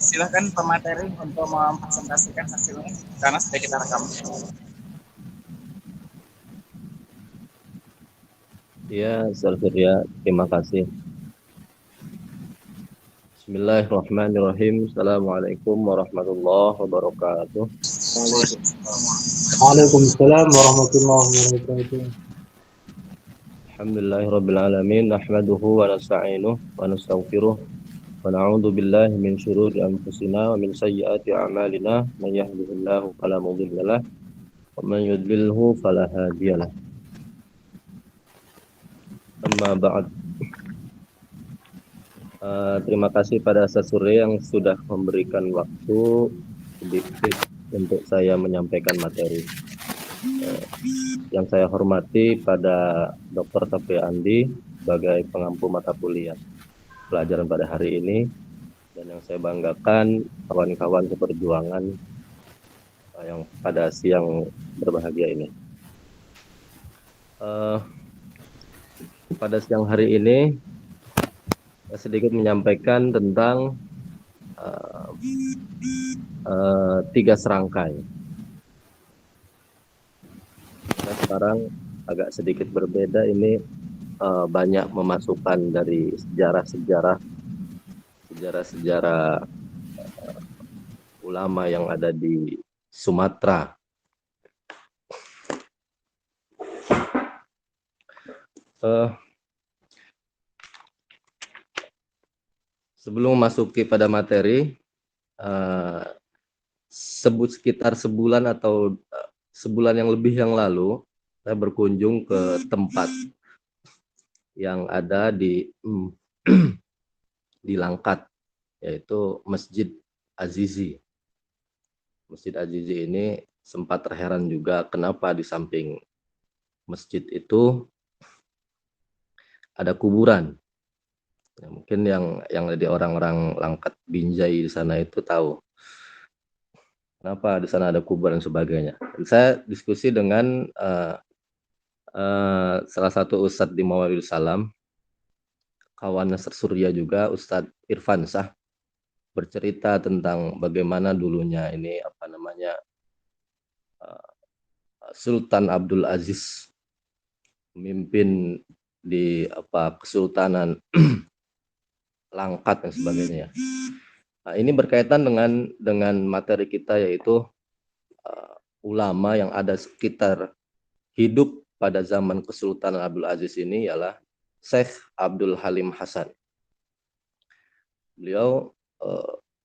Silakan pemateri untuk mempresentasikan hasilnya karena sudah kita rekam. Ya, Ustaz Surya, terima kasih. Bismillahirrahmanirrahim. Assalamualaikum warahmatullahi wabarakatuh. Waalaikumsalam warahmatullahi wabarakatuh. Alhamdulillahirabbil alamin, nahmaduhu wa nasta'inuhu wa nastaghfiruh wa na'udzu billahi min syururi anfusina wa min sayyiati a'malina. May yahdihillahu fala mudilla lahu wa man yudlilhu fala hadiyalah. Amma ba'd. Terima kasih pada Ustaz Surya yang sudah memberikan waktu sedikit untuk saya menyampaikan materi. Yang saya hormati pada Dr. Taufik Andi sebagai pengampu mata kuliah pelajaran pada hari ini, dan yang saya banggakan kawan-kawan seperjuangan yang pada siang berbahagia ini. Pada siang hari ini saya sedikit menyampaikan tentang 3 serangkai. Nah, sekarang agak sedikit berbeda, ini banyak memasukkan dari sejarah ulama yang ada di Sumatera. Sebelum memasuki pada materi, sekitar sebulan atau sebulan yang lebih yang lalu, saya berkunjung ke tempat yang ada di di Langkat, yaitu Masjid Azizi. Masjid Azizi ini sempat terheran juga kenapa di samping masjid itu ada kuburan. Ya, mungkin yang di orang-orang Langkat Binjai di sana itu tahu kenapa di sana ada kuburan dan sebagainya. Dan saya diskusi dengan salah satu ustadz di Mawaril Salam, kawan Nasr Surya juga, Ustadz Irfan Shah, bercerita tentang bagaimana dulunya ini Sultan Abdul Aziz memimpin di Kesultanan Langkat dan sebagainya. Nah, ini berkaitan dengan materi kita, yaitu ulama yang ada sekitar hidup pada zaman Kesultanan Abdul Aziz ini ialah Syekh Abdul Halim Hasan. Beliau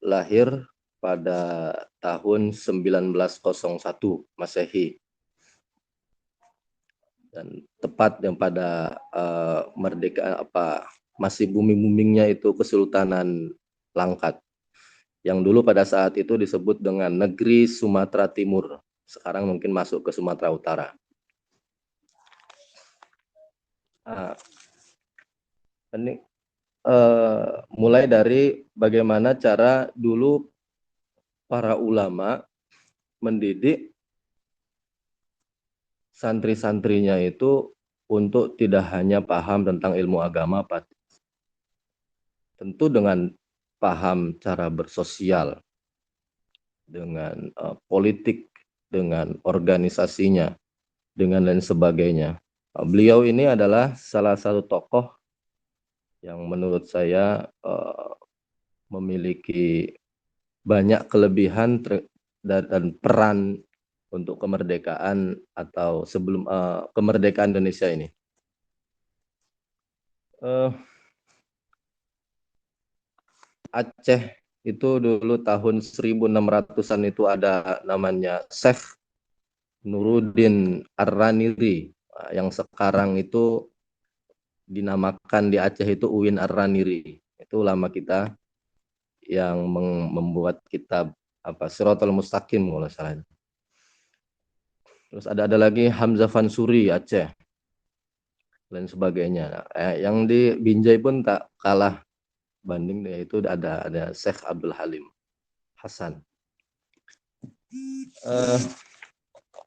lahir pada tahun 1901 Masehi, dan tepat yang pada merdeka masih booming-boomingnya itu Kesultanan Langkat, yang dulu pada saat itu disebut dengan Negeri Sumatera Timur, sekarang mungkin masuk ke Sumatera Utara. Ini mulai dari bagaimana cara dulu para ulama mendidik santri-santrinya itu untuk tidak hanya paham tentang ilmu agama, tentu dengan paham cara bersosial, dengan politik, dengan organisasinya, dengan lain sebagainya. Beliau ini adalah salah satu tokoh yang menurut saya memiliki banyak kelebihan dan peran untuk kemerdekaan atau sebelum kemerdekaan Indonesia ini. Aceh itu dulu tahun 1600-an itu ada namanya Syekh Nuruddin Ar-Raniri, yang sekarang itu dinamakan di Aceh itu Uin Ar-Raniri. Itu ulama kita yang membuat kitab Shiratal Mustaqim kalau salah. Terus ada lagi Hamzah Fansuri Aceh dan sebagainya. Yang di Binjai pun tak kalah banding, yaitu ada Syekh Abdul Halim Hasan.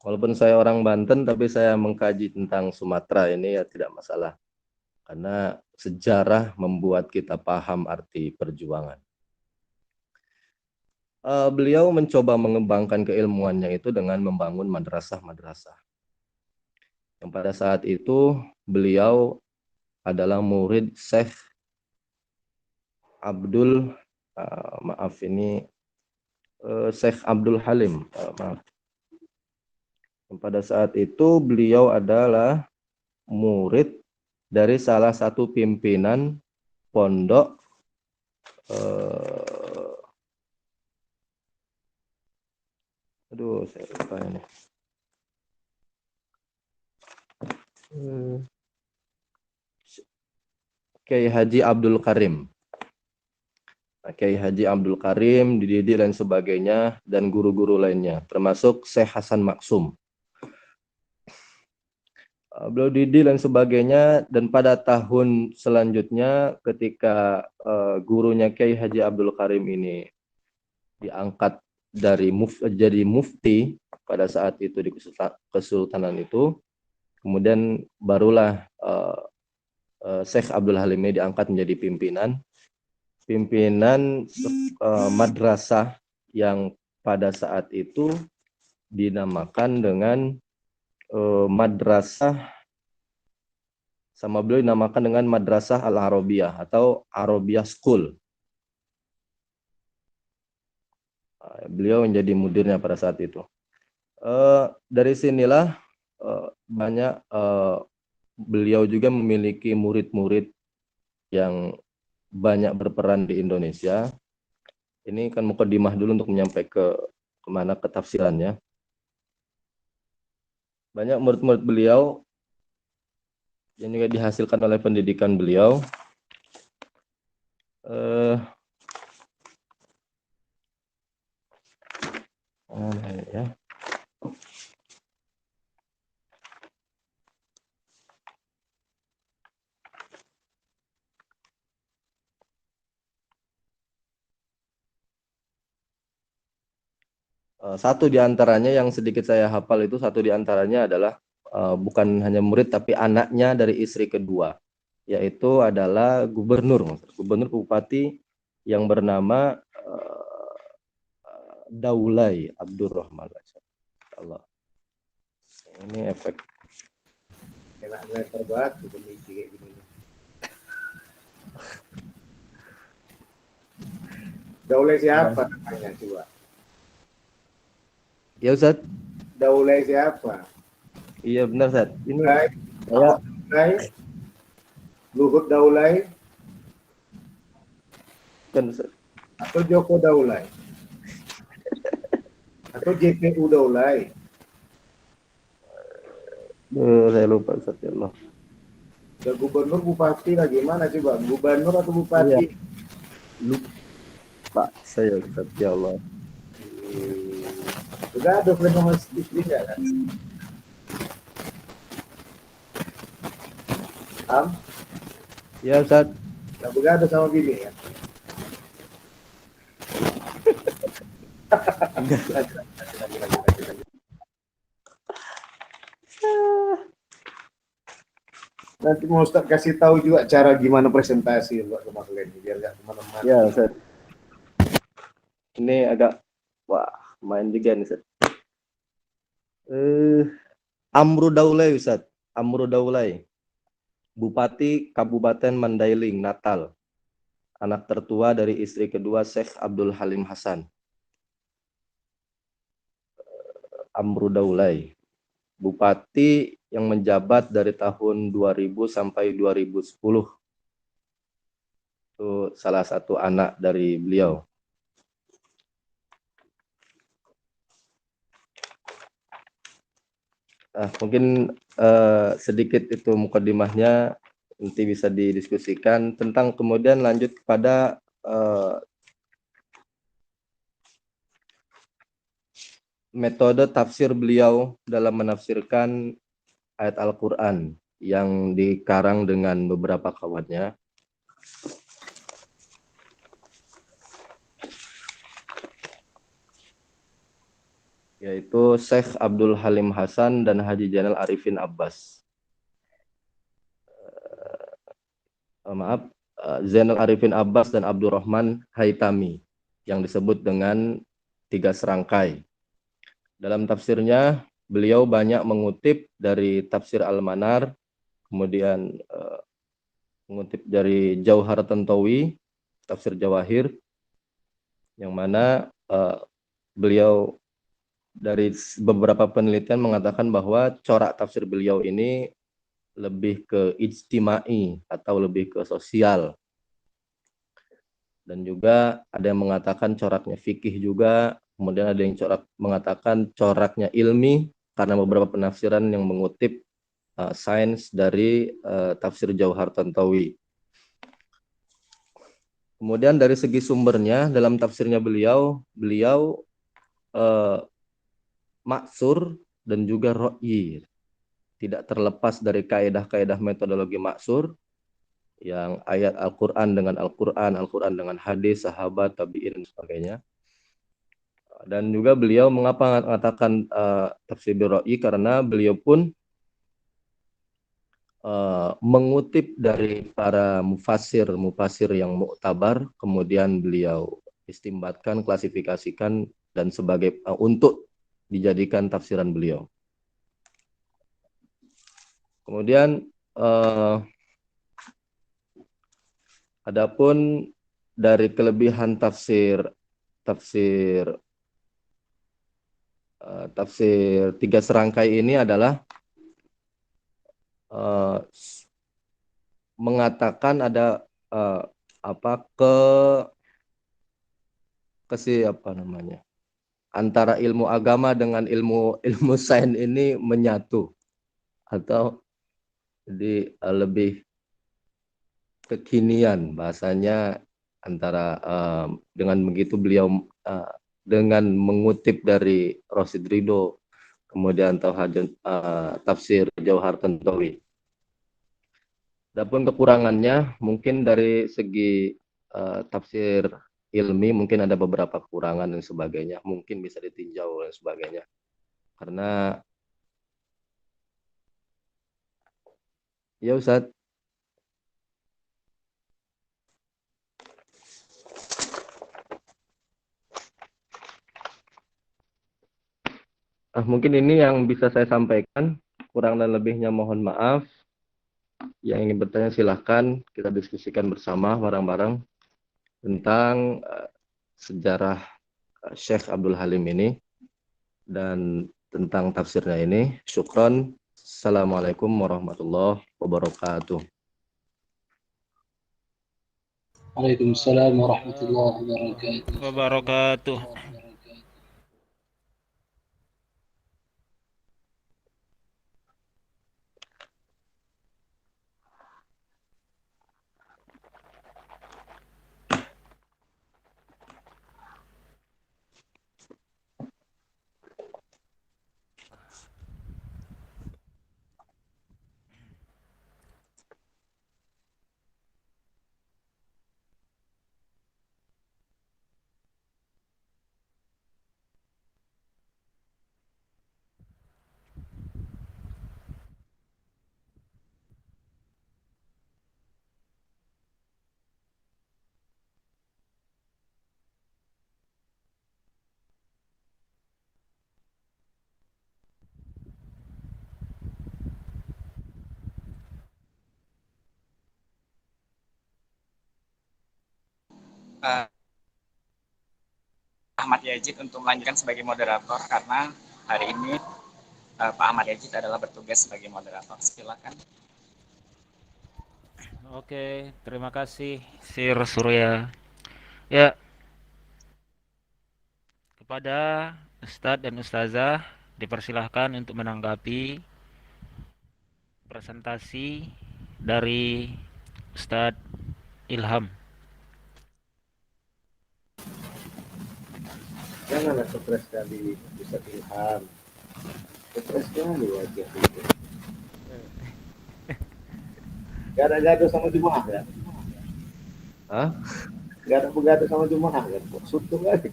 Walaupun saya orang Banten, tapi saya mengkaji tentang Sumatera ini ya tidak masalah. Karena sejarah membuat kita paham arti perjuangan. Beliau mencoba mengembangkan keilmuannya itu dengan membangun madrasah-madrasah. Yang pada saat itu beliau adalah murid Syekh Abdul, maaf ini Syekh Abdul Halim, maaf. Yang pada saat itu beliau adalah murid dari salah satu pimpinan pondok saya lupa ini. Kiai Haji Abdul Karim. Kiai Haji Abdul Karim dididik dan sebagainya dan guru-guru lainnya, termasuk Syekh Hasan Maksum. Beliau didik dan sebagainya, dan pada tahun selanjutnya ketika gurunya Kiai Haji Abdul Karim ini diangkat jadi mufti pada saat itu di Kesultanan itu, kemudian barulah Syekh Abdul Halim ini diangkat menjadi pimpinan madrasah yang pada saat itu dinamakan dengan madrasah, sama beliau dinamakan dengan Madrasah Al-Arabiyah atau Arabiyah School. Beliau menjadi mudirnya pada saat itu. Dari sinilah banyak beliau juga memiliki murid-murid yang banyak berperan di Indonesia. Ini kan mukadimah dulu untuk menyampaikan kemana ketafsirannya. Banyak murid-murid beliau yang juga dihasilkan oleh pendidikan beliau. Ya. Satu di antaranya yang sedikit saya hafal itu, satu di antaranya adalah bukan hanya murid tapi anaknya dari istri kedua, yaitu adalah gubernur bupati yang bernama Daulay Abdurrahman. Allah. Ini efek. Enak lebar banget gitu kayak gini. Daulay siapa namanya coba? Ya Ustaz. Daulay siapa? Iya benar Ustaz. Ini Daulay, Luhut Daulay, kan Ustaz. atau Joko Daulay, atau JPU Daulay. Saya lupa Ustaz, ya Allah. Udah gubernur bupati lah, gimana coba? Gubernur atau bupati? Iya. Lupa saya Ustaz, ya Allah. Udah ada sama istrinya kan? Ya Ustaz. Nah, begadang sama bini ya? Nanti mau Ustaz kasih tahu juga cara gimana presentasi buat rumah kalian biar nggak kemana-mana. Ya Ustaz. Ini agak main juga nih Ustaz. Amru Daulay Ustaz. Amru Daulay, Bupati Kabupaten Mandailing, Natal. Anak tertua dari istri kedua Syekh Abdul Halim Hasan. Amru Daulay, Bupati yang menjabat dari tahun 2000 sampai 2010. Itu salah satu anak dari beliau. Mungkin sedikit itu mukadimahnya, nanti bisa didiskusikan tentang, kemudian lanjut kepada metode tafsir beliau dalam menafsirkan ayat Al-Quran yang dikarang dengan beberapa kawannya. yaitu Syekh Abdul Halim Hasan dan Haji Zainal Arifin Abbas. Zainal Arifin Abbas dan Abdurrahman Haitami yang disebut dengan tiga serangkai. Dalam tafsirnya, beliau banyak mengutip dari tafsir Al-Manar, kemudian mengutip dari Jauhar Tantawi, tafsir Jawahir, yang mana beliau dari beberapa penelitian mengatakan bahwa corak tafsir beliau ini lebih ke ijtimai atau lebih ke sosial. Dan juga ada yang mengatakan coraknya fikih juga, kemudian ada yang mengatakan coraknya ilmi karena beberapa penafsiran yang mengutip sains dari tafsir Jauhar Tantawi. Kemudian dari segi sumbernya, dalam tafsirnya beliau maksur dan juga ro'yi. Tidak terlepas dari kaedah-kaedah metodologi maksur, yang ayat Al-Quran dengan Al-Quran, Al-Quran dengan hadis, sahabat, tabi'in, dan sebagainya. Dan juga beliau mengapa mengatakan tafsir ro'yi, karena beliau pun mengutip dari para mufasir yang muktabar, kemudian beliau istimbatkan, klasifikasikan, dan sebagai untuk dijadikan tafsiran beliau. Kemudian adapun dari kelebihan tafsir tiga serangkai ini adalah mengatakan ada antara ilmu agama dengan ilmu sains ini menyatu, atau jadi lebih kekinian bahasanya, antara dengan begitu beliau dengan mengutip dari Rasyid Ridho, kemudian tafsir Jauhar Tantawi. Adapun kekurangannya mungkin dari segi tafsir ilmi mungkin ada beberapa kekurangan dan sebagainya, mungkin bisa ditinjau dan sebagainya. Karena ya Ustaz, mungkin ini yang bisa saya sampaikan, kurang dan lebihnya mohon maaf. Yang ingin bertanya silahkan, kita diskusikan bersama bareng-bareng tentang sejarah Syekh Abdul Halim ini dan tentang tafsirnya ini. Syukron. Assalamualaikum warahmatullahi wabarakatuh. Waalaikumsalam warahmatullahi wabarakatuh. Ahmad Yazid untuk melanjutkan sebagai moderator, karena hari ini Pak Ahmad Yazid adalah bertugas sebagai moderator. Silakan. Oke, terima kasih Sir Surya. Ya, kepada Ustadz dan Ustazah dipersilahkan untuk menanggapi presentasi dari Ustadz Ilham. Janganlah stres sekali, bisa Ilham. Stres sekali wajah itu. Gado-gado sama jemaah kan? Hah? Gado-gado sama jemaah kan? Suntung lagi.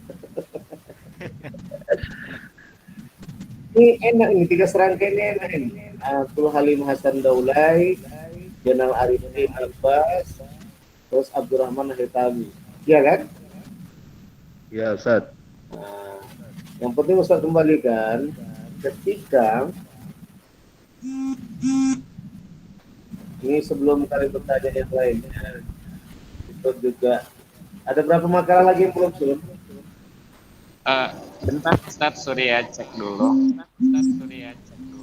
Ini enak ini, 3 serangkaian ini enak ini. Abdul Halim Hasan Daulay, Jenal Arifin Abbas, terus Abdurrahman Hitami. Iya kan? Ya, Ustaz. Nah, yang penting Ustaz kembalikan ketika ini sebelum kali bertanya yang lainnya, itu juga ada berapa makalah lagi yang belum Sur? Bentar, Ustaz Surya cek dulu.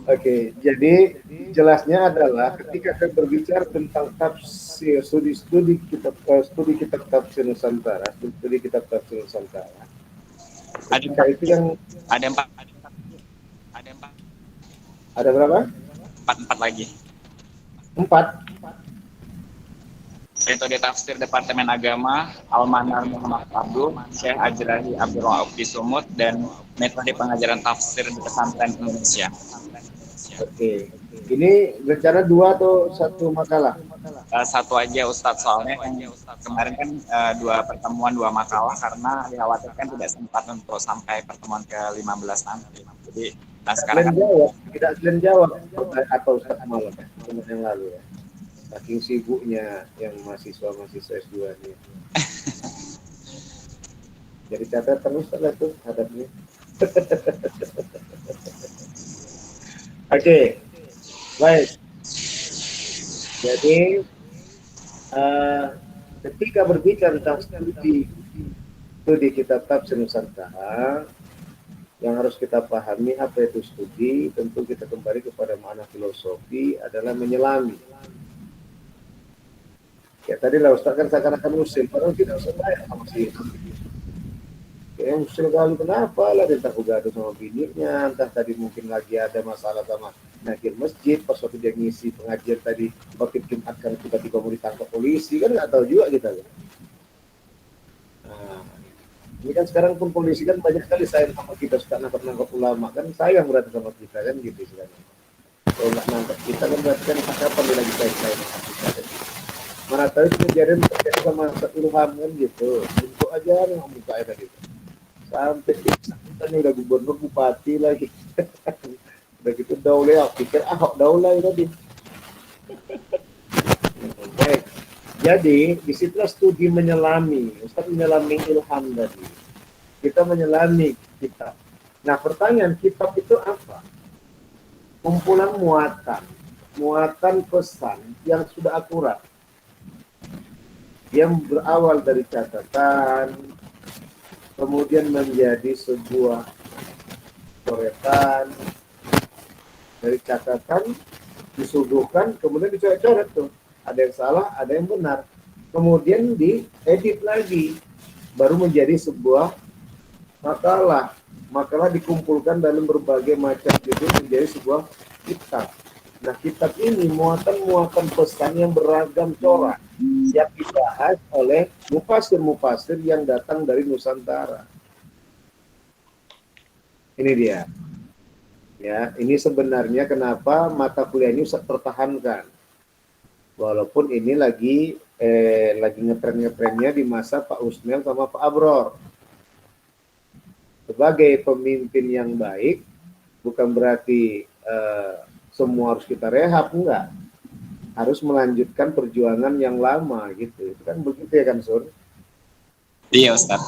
Oke, jadi jelasnya adalah ketika kita berbicara tentang tafsir, studi kitab tafsir Nusantara, ketika itu yang ada empat ada berapa? empat lagi. 4. Yaitu di tafsir Departemen Agama, Al-Manar Muhammad Abdul, Syekh Ajrahi Abdul Rauf di Sumut, dan metode pengajaran tafsir di pesantren Indonesia. Oke, ini rencana 2 atau 1 makalah? Satu aja Ustadz, soalnya kan kemarin kan 2 pertemuan 2 makalah karena dikhawatirkan tidak sempat untuk sampai pertemuan ke-15 nanti. Jadi sekarang kan tidak kalian jawab atau Ustadz malam ya, yang lalu ya. Saking sibuknya yang mahasiswa S2 ini. Jadi catatan Ustadz tuh hadapnya. Oke, baik. Jadi ketika berbicara tentang studi kitab tafsir Nusantara, yang harus kita pahami apa itu studi, tentu kita kembali kepada makna filosofi adalah menyelami. Ya tadi lah Ustaz kan seakan-akan usil, padahal tidak usah bayar sama si yang usil kali kenapa lah, dia takut gaduh sama bininya, entah tadi mungkin lagi ada masalah sama nakir masjid, pas waktu dia ngisi pengajian tadi waktu Jumat kan tiba-tiba mau ditangkap polisi, kan nggak tahu juga kita kan. Nah, ini kan sekarang pun polisi kan banyak sekali sayang sama kita, suka nangkap ulama, kan sayang berarti sama kita kan gitu sekarang. Kalau nggak nangkap kita kan berarti kan kapan dia lagi sayang sama kita kan. Mana tahu itu kejadian terjadi sama Ilham kan gitu, untuk aja yang buka tadi. Sampai kita nih udah gubernur bupati lagi. Udah gitu Daulay, pikir Ahok Daulay tadi. Baik. Jadi disitulah studi menyelami. Ustaz menyelami ilham tadi. Kita menyelami kitab. Nah pertanyaan, kitab itu apa? Kumpulan muatan pesan yang sudah akurat, yang berawal dari catatan, kemudian menjadi sebuah coretan, dari catatan disuguhkan, kemudian dicoret-coret tuh. Ada yang salah, ada yang benar. Kemudian diedit lagi, baru menjadi sebuah makalah. Makalah dikumpulkan dalam berbagai macam judul menjadi sebuah kitab. Nah, kitab ini muatan pesan yang beragam corak yang dibahas oleh mufasir yang datang dari Nusantara. Ini dia. Ya, ini sebenarnya kenapa mata kuliah ini bisa tertahankan. Walaupun ini lagi ngetren-ngetrennya di masa Pak Usmel sama Pak Abror. Sebagai pemimpin yang baik, bukan berarti semua harus kita rehab, enggak. Harus melanjutkan perjuangan yang lama gitu. Itu kan begitu ya kan, Sur? Iya, Ustaz.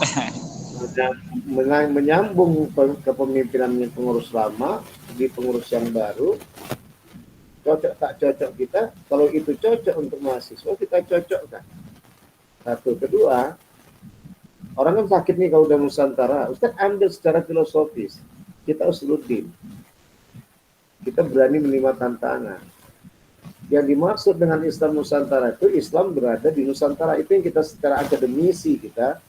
Menyambung kepemimpinan pengurus lama di pengurus yang baru, cocok tak cocok kita, kalau itu cocok untuk mahasiswa, kita cocokkan. Satu. Kedua, orang kan sakit nih kalau udah Nusantara. Ustaz ambil secara filosofis. Kita usuluddin. Kita berani menerima tantangan. Yang dimaksud dengan Islam Nusantara itu Islam berada di Nusantara. Itu yang kita secara akademisi kita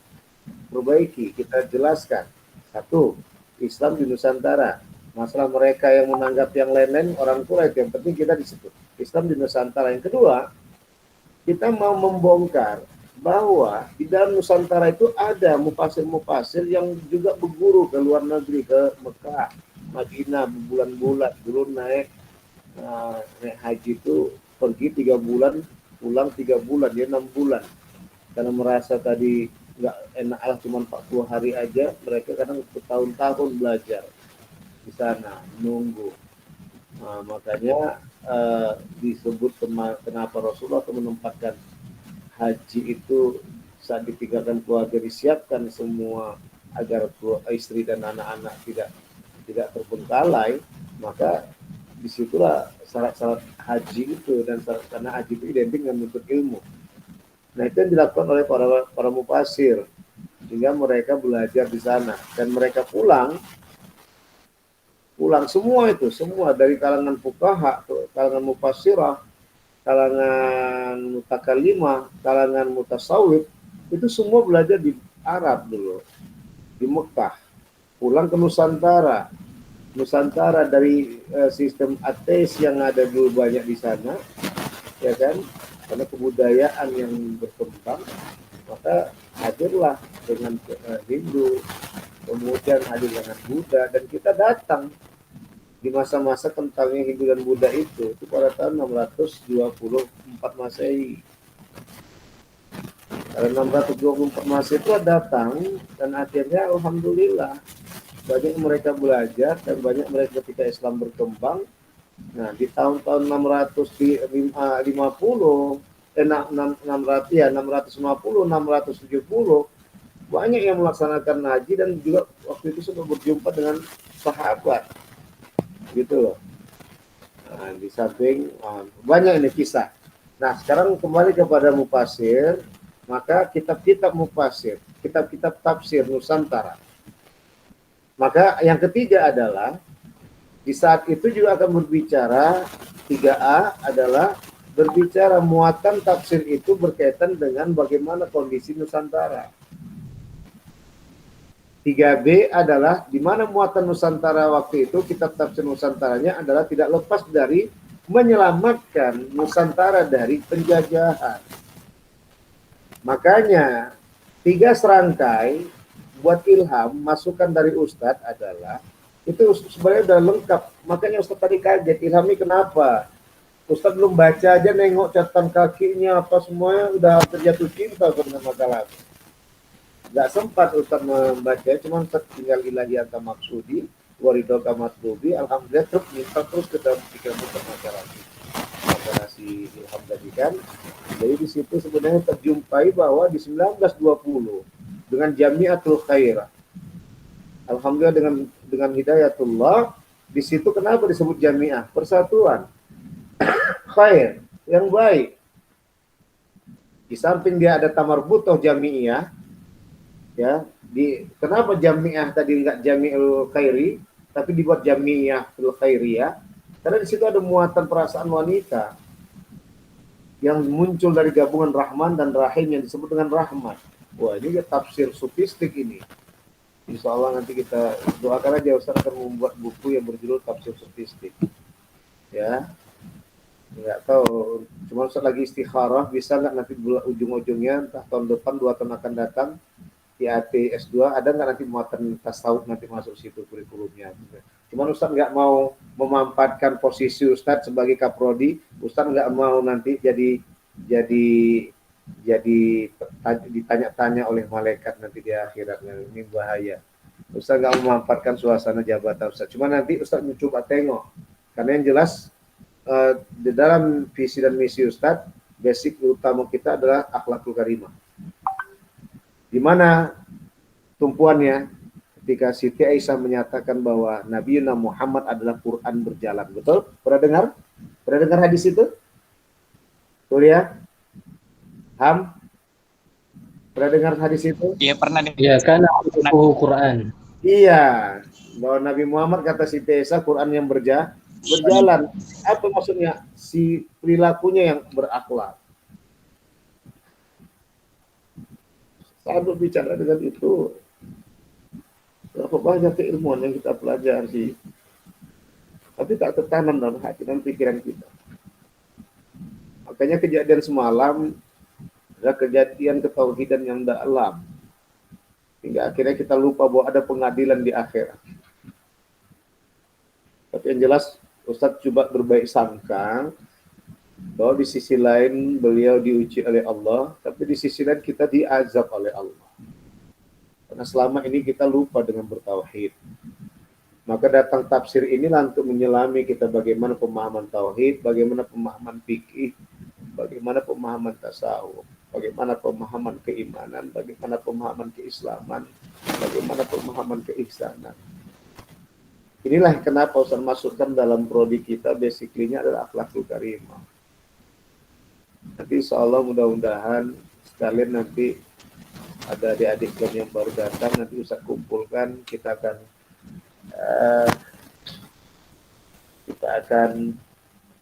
perbaiki, kita jelaskan. Satu, Islam di Nusantara. Masalah mereka yang menganggap yang lain-lain orang tua itu yang penting kita disebut Islam di Nusantara. Yang kedua, kita mau membongkar bahwa di dalam Nusantara itu ada mufasir yang juga berguru ke luar negeri, ke Mekah, Madinah berbulan-bulan, dulu naik haji itu pergi 3 bulan, pulang 3 bulan, dia 6 bulan. Karena merasa tadi nggak enak lah cuma 40 hari aja, mereka kadang bertahun-tahun belajar. di sana menunggu. Nah, makanya disebut kenapa Rasulullah menempatkan haji itu saat ditinggalkan keluarga disiapkan semua agar istri dan anak-anak tidak terbengkalai, maka disitulah syarat-syarat haji itu, dan karena haji itu identik dengan menuntut ilmu. Nah, itu yang dilakukan oleh para mufasir sehingga mereka belajar di sana, dan mereka pulang semua dari kalangan fuqaha, kalangan mufassirah, kalangan mutakalimah, kalangan mutasawwif, itu semua belajar di Arab dulu, di Mekah, pulang ke Nusantara dari sistem ateis yang ada dulu banyak di sana, ya kan, karena kebudayaan yang berkembang, maka hadirlah dengan Hindu, kemudian hadir dengan Buddha, dan kita datang di masa-masa kentangnya Hindu dan Buddha itu pada tahun 624 Masehi. Karena 624 Masehi itu datang, dan akhirnya alhamdulillah banyak mereka belajar, dan banyak mereka ketika Islam berkembang. Nah, di tahun-tahun 650, 650, banyak yang melaksanakan haji, dan juga waktu itu sudah berjumpa dengan sahabat, gitu loh. Nah, di samping banyak ini kisah. Nah, sekarang kembali kepada mufasir, maka kitab-kitab mufasir, kitab-kitab tafsir Nusantara. Maka yang ketiga adalah di saat itu juga akan berbicara 3A adalah berbicara muatan tafsir itu berkaitan dengan bagaimana kondisi Nusantara. 3B adalah di mana muatan Nusantara waktu itu, kitab tafsir Nusantaranya adalah tidak lepas dari menyelamatkan Nusantara dari penjajahan. Makanya 3 serangkai buat ilham, masukan dari Ustadz adalah itu sebenarnya udah lengkap. Makanya Ustadz tadi kaget, ilhami kenapa? Ustadz belum baca aja, nengok catatan kakinya apa semuanya udah terjatuh cinta dengan makalah. Nggak sempat Ustadz membaca, cuma tinggal ilahiyata maksudi, waridoka matlubi, alhamdulillah terus ke dalam pikiran Ustadz masyarakat. Karena si ilham tadi kan, jadi di situ sebenarnya terjumpai bahwa di 1920 dengan Jamiatul Khairah, alhamdulillah dengan hidayatullah, di situ kenapa disebut jamiah? Persatuan khair yang baik. Di samping dia ada tamarbutoh jamiah, ya, kenapa jamiah tadi enggak jami'ul khairi tapi dibuat jami'atul khairiyah? Karena di situ ada muatan perasaan wanita yang muncul dari gabungan Rahman dan Rahim yang disebut dengan rahmat. Wah, ini ya tafsir sufistik ini. Insya Allah nanti kita doakan aja Ustaz akan membuat buku yang berjudul tafsir sufistik. Ya, nggak tahu. Cuma Ustaz lagi istikharah, bisa nggak nanti ujung-ujungnya entah tahun depan 2 tahun akan datang IAT S2 ada nggak nanti muatan tasawuf nanti masuk situ kurikulumnya. Cuman Ustaz nggak mau memanfaatkan posisi Ustaz sebagai kaprodi. Ustaz nggak mau nanti jadi ditanya-tanya oleh malaikat nanti di akhirat. Ini bahaya. Ustaz nggak memanfaatkan suasana jabatan Ustaz. Cuma nanti Ustaz mencoba tengok. Karena yang jelas di dalam visi dan misi Ustaz, basic utama kita adalah akhlakul karimah. Di mana tumpuannya ketika Siti Aisyah menyatakan bahwa Nabi Muhammad adalah Quran berjalan. Betul? Pernah dengar? Pernah dengar hadis itu? Betul ya? Ham? Pernah dengar hadis itu? Iya, pernah. Ya, kan aku Quran. Iya, bahwa Nabi Muhammad kata Siti Aisyah Quran yang berjalan. Apa maksudnya? Si perilakunya yang berakhlak. Saat berbicara dengan itu, berapa banyak keilmuan yang kita pelajari, tapi tak tertanam dalam hati dan pikiran kita. Makanya kejadian semalam adalah kejadian ketauhidan yang dalam, hingga akhirnya kita lupa bahwa ada pengadilan di akhirat. Tapi yang jelas, Ustadz coba berbaik sangka bahwa di sisi lain beliau diuji oleh Allah, tapi di sisi lain kita diazab oleh Allah. Karena selama ini kita lupa dengan bertauhid. Maka datang tafsir inilah untuk menyelami kita bagaimana pemahaman tauhid, bagaimana pemahaman fikih, bagaimana pemahaman tasawuf, bagaimana pemahaman keimanan, bagaimana pemahaman keislaman, bagaimana pemahaman keihsanan. Inilah kenapa Ustaz masukkan dalam prodi kita basically-nya adalah akhlakul karimah. Nanti insya Allah mudah-mudahan sekalian nanti ada adik-adik yang baru datang, nanti Ustaz kumpulkan, kita akan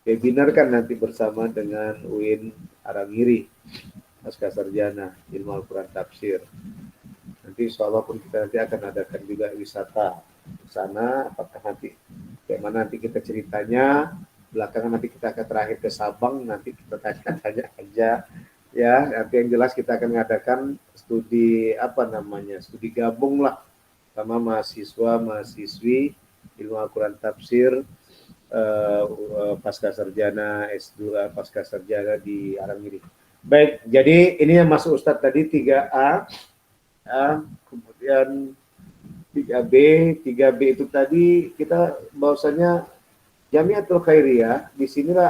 webinarkan nanti bersama dengan UIN Arangiri, Pasca Sarjana Ilmu Al-Quran Tafsir. Nanti insya Allah pun kita nanti akan adakan juga wisata ke sana, apakah nanti bagaimana nanti kita ceritanya, belakangan nanti kita akan terakhir ke Sabang, nanti kita tanya aja ya. Nanti yang jelas kita akan mengadakan studi studi gabung lah sama mahasiswa-mahasiswi Ilmu Al-Quran Tafsir Pasca Sarjana S2 Pasca Sarjana di Arangiri. Baik, jadi ini yang masuk Ustadz tadi 3A, kemudian 3B. 3B itu tadi kita bahwasanya Jamiatul Khairiyah, di sinilah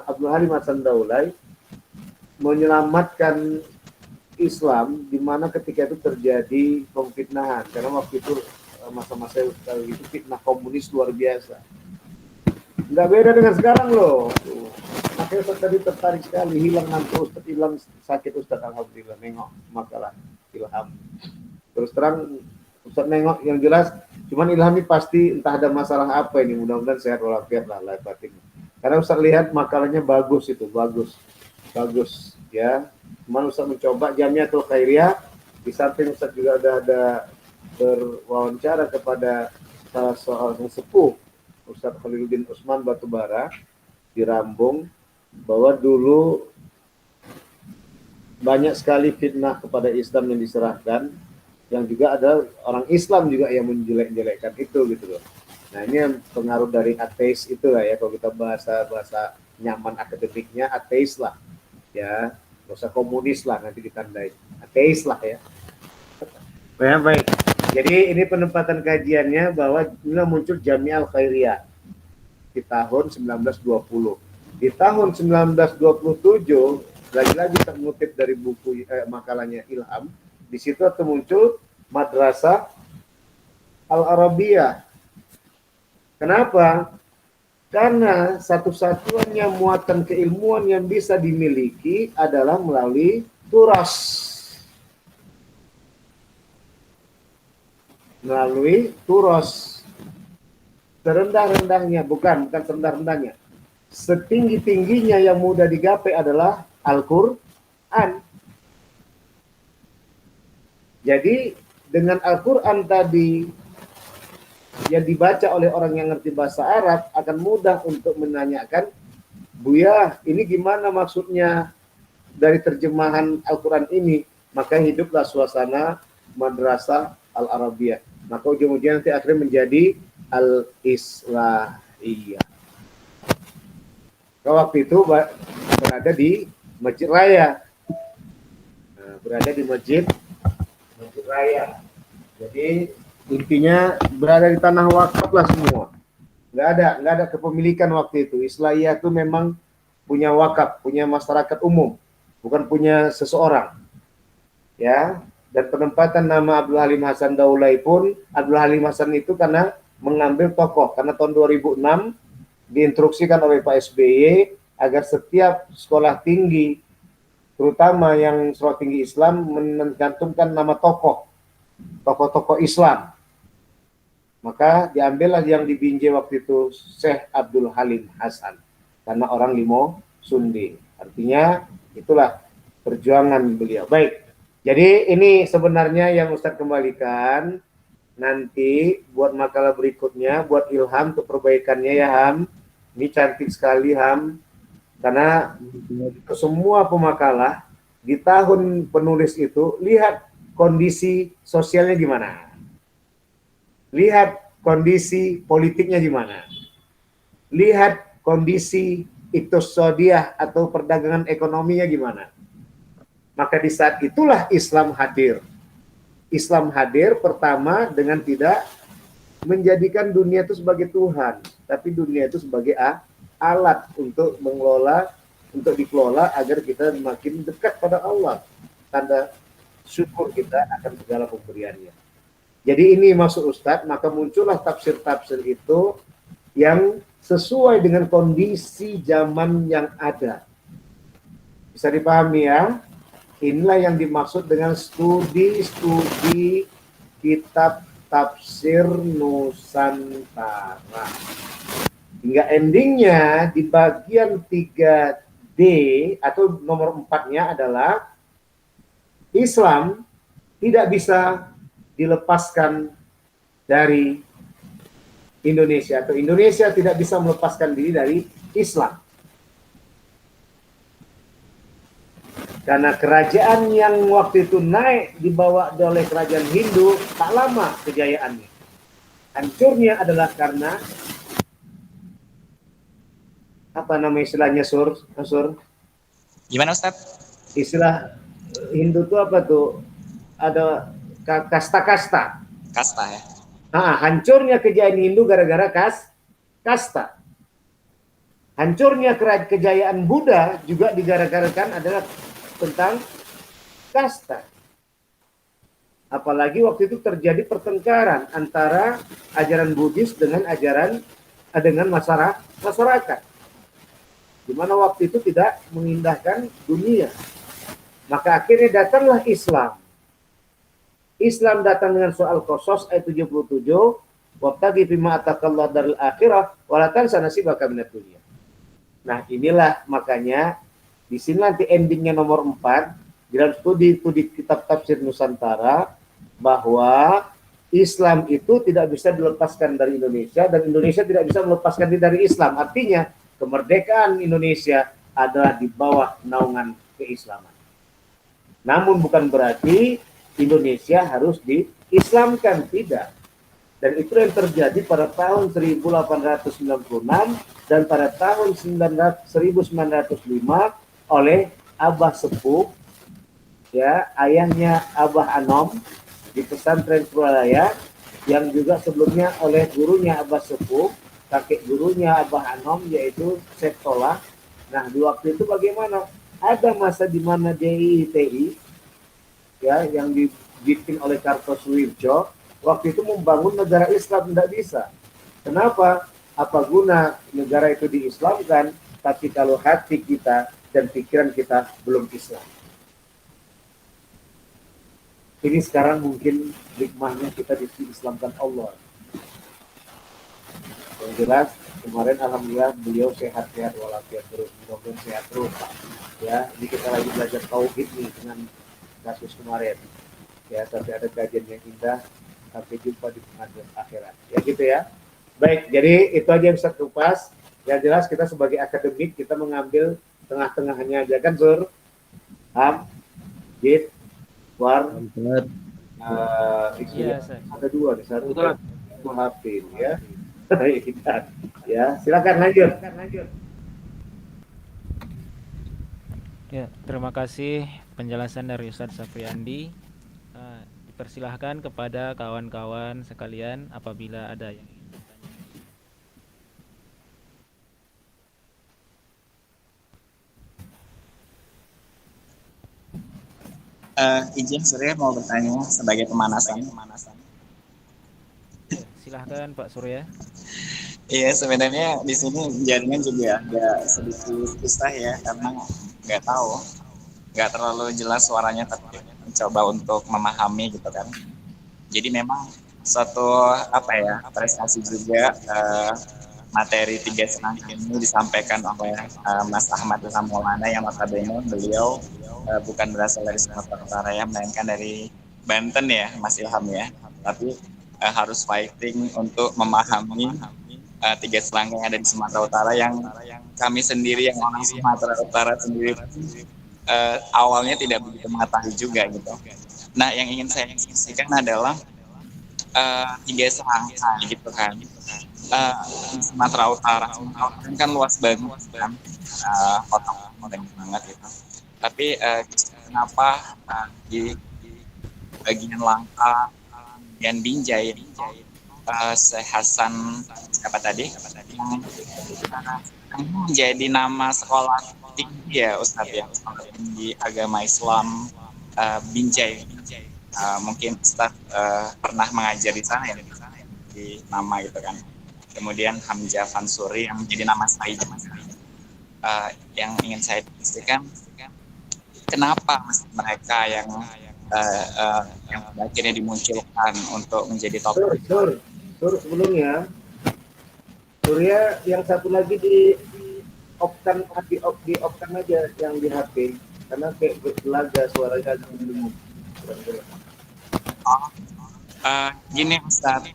Abdul Halim Hasan Daulay menyelamatkan Islam di mana ketika itu terjadi pemfitnahan, karena waktu itu masa-masa itu fitnah komunis luar biasa. Nggak beda dengan sekarang loh. Makanya Ustaz tadi tertarik sekali, hilang ngantuk Ustaz, hilang sakit Ustaz, alhamdulillah nengok makalah ilham. Terus terang Ustaz nengok yang jelas, cuman ilham ini pasti entah ada masalah apa ini, mudah-mudahan sehat walafiat lah lahir batin. Karena Ustaz lihat makalahnya bagus itu, bagus ya. Cuman Ustaz mencoba Jamiatul Khairiyah, di samping Ustaz juga ada berwawancara kepada salah seorang sepuh Ustaz Khaliluddin Usman Batubara di Rambung, bahwa dulu banyak sekali fitnah kepada Islam yang diserahkan, yang juga ada orang Islam juga yang menjelek-jelekkan itu gitu loh. Nah ini yang pengaruh dari ateis itu lah ya, kalau kita bahasa nyaman akademiknya ateis lah ya, nggak usah komunis lah nanti ditandai, ateis lah ya. Baik. Jadi ini penempatan kajiannya bahwa ini muncul Jamiah Al-Khairiyah di tahun 1920. Di tahun 1927 lagi-lagi saya mengutip dari buku makalahnya Ilham, di situ muncul Madrasah Al-Arabiyah. Kenapa? Karena satu-satunya muatan keilmuan yang bisa dimiliki adalah melalui turas. Melalui turas. Serendah-rendahnya, bukan serendah-rendahnya. Setinggi-tingginya yang mudah digapai adalah Al-Quran. Jadi dengan Al-Quran tadi yang dibaca oleh orang yang ngerti bahasa Arab, akan mudah untuk menanyakan, Buya, ini gimana maksudnya dari terjemahan Al-Quran ini? Maka hiduplah suasana Madrasah Al-Arabiyah. Maka ujung-ujungnya nanti akhirnya menjadi Al-Islahiyah. Waktu itu berada di Masjid Raya. Berada di Masjid Raya. Jadi intinya berada di tanah wakaf lah semua. Nggak ada kepemilikan waktu itu. Islahiyah itu memang punya wakaf, punya masyarakat umum, bukan punya seseorang. Ya. Dan penempatan nama Abdul Halim Hasan Daulay pun, Abdul Halim Hasan itu karena mengambil tokoh, karena tahun 2006 diinstruksikan oleh Pak SBY agar setiap sekolah tinggi, terutama yang sekolah tinggi Islam, mencantumkan nama tokoh-tokoh Islam. Maka diambillah yang di Binjai waktu itu Syekh Abdul Halim Hasan, karena orang Limo Sundi. Artinya itulah perjuangan beliau. Baik. Jadi ini sebenarnya yang Ustadz kembalikan nanti buat makalah berikutnya, buat Ilham untuk perbaikannya ya Ham. Ini cantik sekali Ham, karena semua pemakalah di tahun penulis itu lihat kondisi sosialnya gimana, lihat kondisi politiknya gimana, lihat kondisi iqtisadiyah atau perdagangan ekonominya gimana. Maka di saat itulah Islam hadir. Islam hadir pertama dengan tidak menjadikan dunia itu sebagai Tuhan, tapi dunia itu sebagai alat untuk mengelola, untuk dikelola agar kita makin dekat pada Allah. Tanda syukur kita akan segala pemberiannya. Jadi ini maksud Ustadz, maka muncullah tafsir-tafsir itu yang sesuai dengan kondisi zaman yang ada. Bisa dipahami ya? Inilah yang dimaksud dengan studi kitab tafsir Nusantara. Hingga endingnya di bagian 3D atau nomor 4-nya adalah Islam tidak bisa dilepaskan dari Indonesia, atau Indonesia tidak bisa melepaskan diri dari Islam. Karena kerajaan yang waktu itu naik dibawa oleh kerajaan Hindu tak lama kejayaannya. Hancurnya adalah karena apa nama istilahnya Sur? Gimana Ustaz? Istilah Hindu itu apa tuh? Ada kasta-kasta. Kasta ya. Hancurnya kejayaan Hindu gara-gara kasta. Hancurnya kejayaan Buddha juga digara-garakan adalah tentang kasta. Apalagi waktu itu terjadi pertengkaran antara ajaran Buddhis dengan masyarakat. Di mana waktu itu tidak mengindahkan dunia. Maka akhirnya datanglah Islam. Islam datang dengan soal Qasas ayat 77, wabtaghi fima atakallahu daril akhirah wa la tansa nasibaka minad dunya. Nah, inilah makanya di sini nanti endingnya nomor 4 di dalam studi kitab tafsir Nusantara bahwa Islam itu tidak bisa dilepaskan dari Indonesia dan Indonesia tidak bisa melepaskan diri dari Islam. Artinya kemerdekaan Indonesia adalah di bawah naungan keislaman. Namun bukan berarti Indonesia harus diislamkan, tidak. Dan itu yang terjadi pada tahun 1896 dan pada tahun 1905 oleh Abah Sepuh, ya, ayahnya Abah Anom di pesantren Suralaya, yang juga sebelumnya oleh gurunya Abah Sepuh, kakek gurunya Abah Anom, yaitu Syekh Tolah. Nah, di waktu itu bagaimana? Ada masa di mana DITI, ya, yang dibikin oleh Kartosuwirjo, waktu itu membangun negara Islam, tidak bisa. Kenapa? Apa guna negara itu diislamkan, tapi kalau hati kita dan pikiran kita belum Islam. Ini sekarang mungkin hikmahnya kita diislamkan Allah. Yang jelas kemarin alhamdulillah beliau sehat-sehat walafiat terus, mudah-mudahan sehat terus. Ya, ini kita lagi belajar tauhid nih dengan kasus kemarin. Ya, sampai ada kajian yang indah. Sampai jumpa di pengadilan akhirat. Ya gitu ya. Baik, jadi itu aja yang saya kupas. Yang jelas kita sebagai akademik kita mengambil tengah-tengahnya aja kan, Sur? Jid, War, Iya, ada dua nih, satu Hafid ya. Ya, silakan lanjut. Ya, terima kasih penjelasan dari Ustadz Safriandi. Dipersilahkan kepada kawan-kawan sekalian apabila ada yang ingin bertanya. Izin Surya mau bertanya sebagai pemanasan. Ya, silahkan Pak Surya. Iya, sebenarnya di sini jaringan juga agak sedikit susah ya, karena nggak terlalu jelas suaranya, tapi mencoba untuk memahami gitu kan. Jadi memang suatu prestasi juga materi 3 serangkaian ini disampaikan oleh Mas Ahmad Ilham Maulana, yang notabene beliau bukan berasal dari Sumatera Utara ya, melainkan dari Banten ya Mas Ilham ya, tapi harus fighting untuk memahami 3 serangkaian yang ada di Sumatera Utara, yang kami sendiri yang orang Sumatera Utara sendiri awalnya tidak begitu mengetahui juga gitu. Nah, yang ingin saya sampaikan adalah 3 serangkai gitu kan. Sumatera Utara kan luas banget kan, kota banget gitu. Tapi kenapa di bagian Langka, bagian Binjai Syekh Hasan siapa tadi yang menjadi nama sekolah tinggi ya Ustadz ya, sekolah tinggi agama Islam Binjai. Mungkin Ustadz pernah mengajar di sana ya, di nama gitu kan. Kemudian Hamzah Fansuri yang menjadi nama saya. Yang ingin saya pastikan, kenapa mereka yang akhirnya dimunculkan untuk menjadi top. Sur sebelumnya Surya yang satu lagi di opkan aja yang di HP karena kayak berlaga suaranya agak mendengung. Gini Ustadz,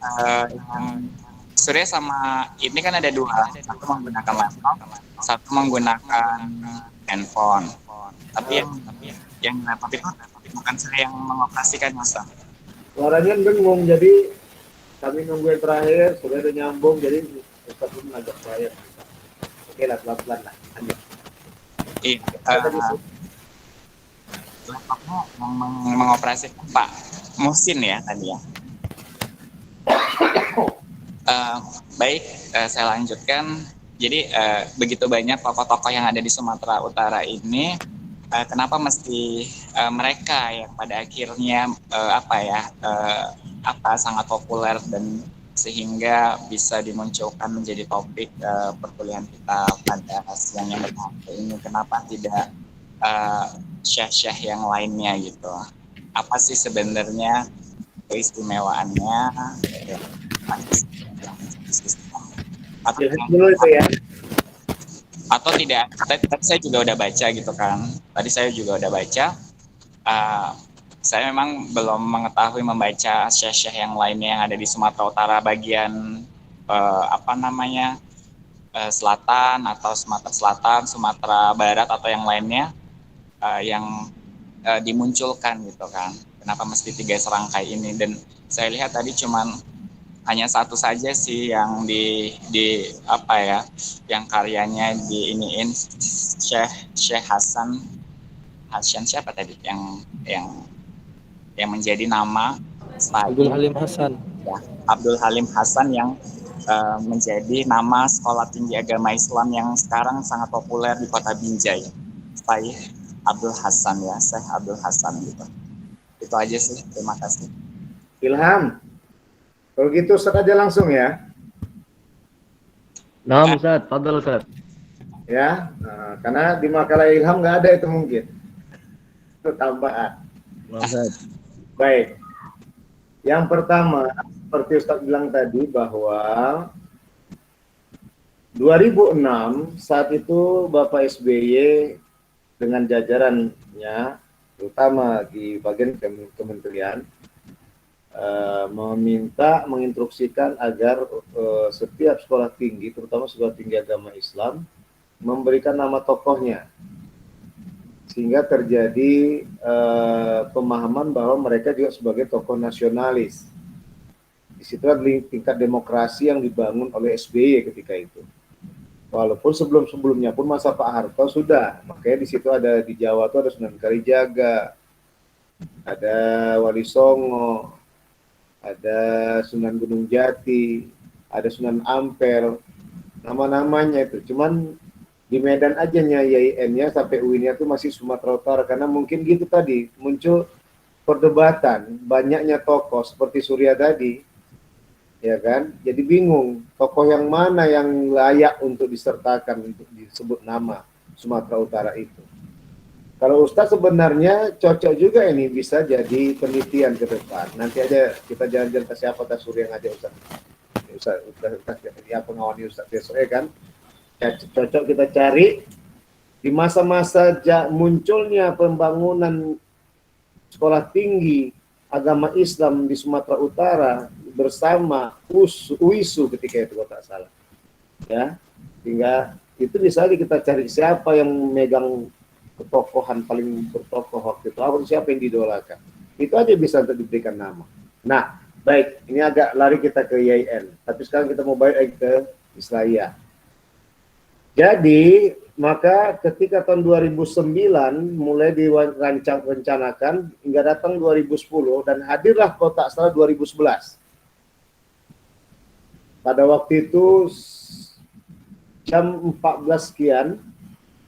yang Surya sama ini kan ada dua, satu menggunakan laptop, satu menggunakan handphone. Tapi yang laptop itu bukan saya yang mengoperasikan Ustadz. Suaranya dengung, jadi kami nunggu yang terakhir, sudah ada nyambung, jadi Ustadz pun agak terakhir. Oke lah, pelan-pelan lah, lanjut. Laptopnya yang mengoperasikan Pak Musin ya tadi ya. Baik, saya lanjutkan. Jadi begitu banyak tokoh-tokoh yang ada di Sumatera Utara ini, kenapa mesti mereka yang pada akhirnya sangat populer dan sehingga bisa dimunculkan menjadi topik perkuliahan kita pada siang yang berbahagia ini. Kenapa tidak syekh-syekh yang lainnya gitu? Apa sih sebenarnya keistimewaannya? Atau tidak? Tadi saya juga udah baca gitu kan. Tadi saya juga udah baca. Saya memang belum mengetahui membaca syekh-syekh yang lainnya yang ada di Sumatera Utara bagian selatan atau Sumatera Selatan, Sumatera Barat atau yang lainnya yang dimunculkan gitu kan. Kenapa mesti 3 serangkai ini? Dan saya lihat tadi cuman hanya satu saja sih yang yang karyanya diiniin Syekh Hasan siapa tadi yang menjadi nama Abdul Halim Hasan. Ya, Abdul Halim Hasan yang menjadi nama sekolah tinggi agama Islam yang sekarang sangat populer di kota Binjai. Syekh Abdul Hasan ya, Syekh Abdul Hasan gitu. Itu aja sih, terima kasih. Ilham, kalau gitu Ustaz aja langsung ya. Nah, Ustaz, fadhal Ustaz. Ya, karena di makalah Ilham nggak ada itu mungkin. Itu tambahan. Ustaz. Baik. Yang pertama, seperti Ustaz bilang tadi bahwa 2006 saat itu Bapak SBY dengan jajarannya, terutama di bagian kementerian, menginstruksikan agar setiap sekolah tinggi, terutama sekolah tinggi agama Islam, memberikan nama tokohnya, sehingga terjadi pemahaman bahwa mereka juga sebagai tokoh nasionalis. Di situ ada tingkat demokrasi yang dibangun oleh SBY ketika itu. Walaupun sebelum-sebelumnya pun masa Pak Harto sudah, makanya di situ ada di Jawa itu ada Sunan Kalijaga, ada Wali Songo, ada Sunan Gunung Jati, ada Sunan Ampel, nama-namanya itu. Cuman di Medan aja YIN-nya sampai UIN-nya itu masih Sumatera Utara, karena mungkin gitu tadi muncul perdebatan, banyaknya tokoh seperti Surya tadi, ya kan? Jadi bingung tokoh yang mana yang layak untuk disertakan untuk disebut nama Sumatera Utara itu. Kalau Ustadz sebenarnya cocok juga ini, bisa jadi penelitian ke depan. Nanti aja kita jalan-jalan ke siapa, tas Surya yang aja Ustadz ya pengawani Ustadz besok ya kan. Ya, cocok kita cari di masa-masa munculnya pembangunan sekolah tinggi agama Islam di Sumatera Utara bersama UISU ketika itu kalau tak salah. Ya, hingga itu bisa kita cari siapa yang megang ketokohan paling bertokoh waktu itu, siapa yang didolakan. Itu aja bisa untuk diberikan nama. Nah, baik, ini agak lari kita ke YIN, tapi sekarang kita mau balik ke Islamiyah. Jadi, maka ketika tahun 2009 mulai direncanakan hingga datang 2010 dan hadirlah kalau tak salah 2011. Pada waktu itu jam 14 sekian,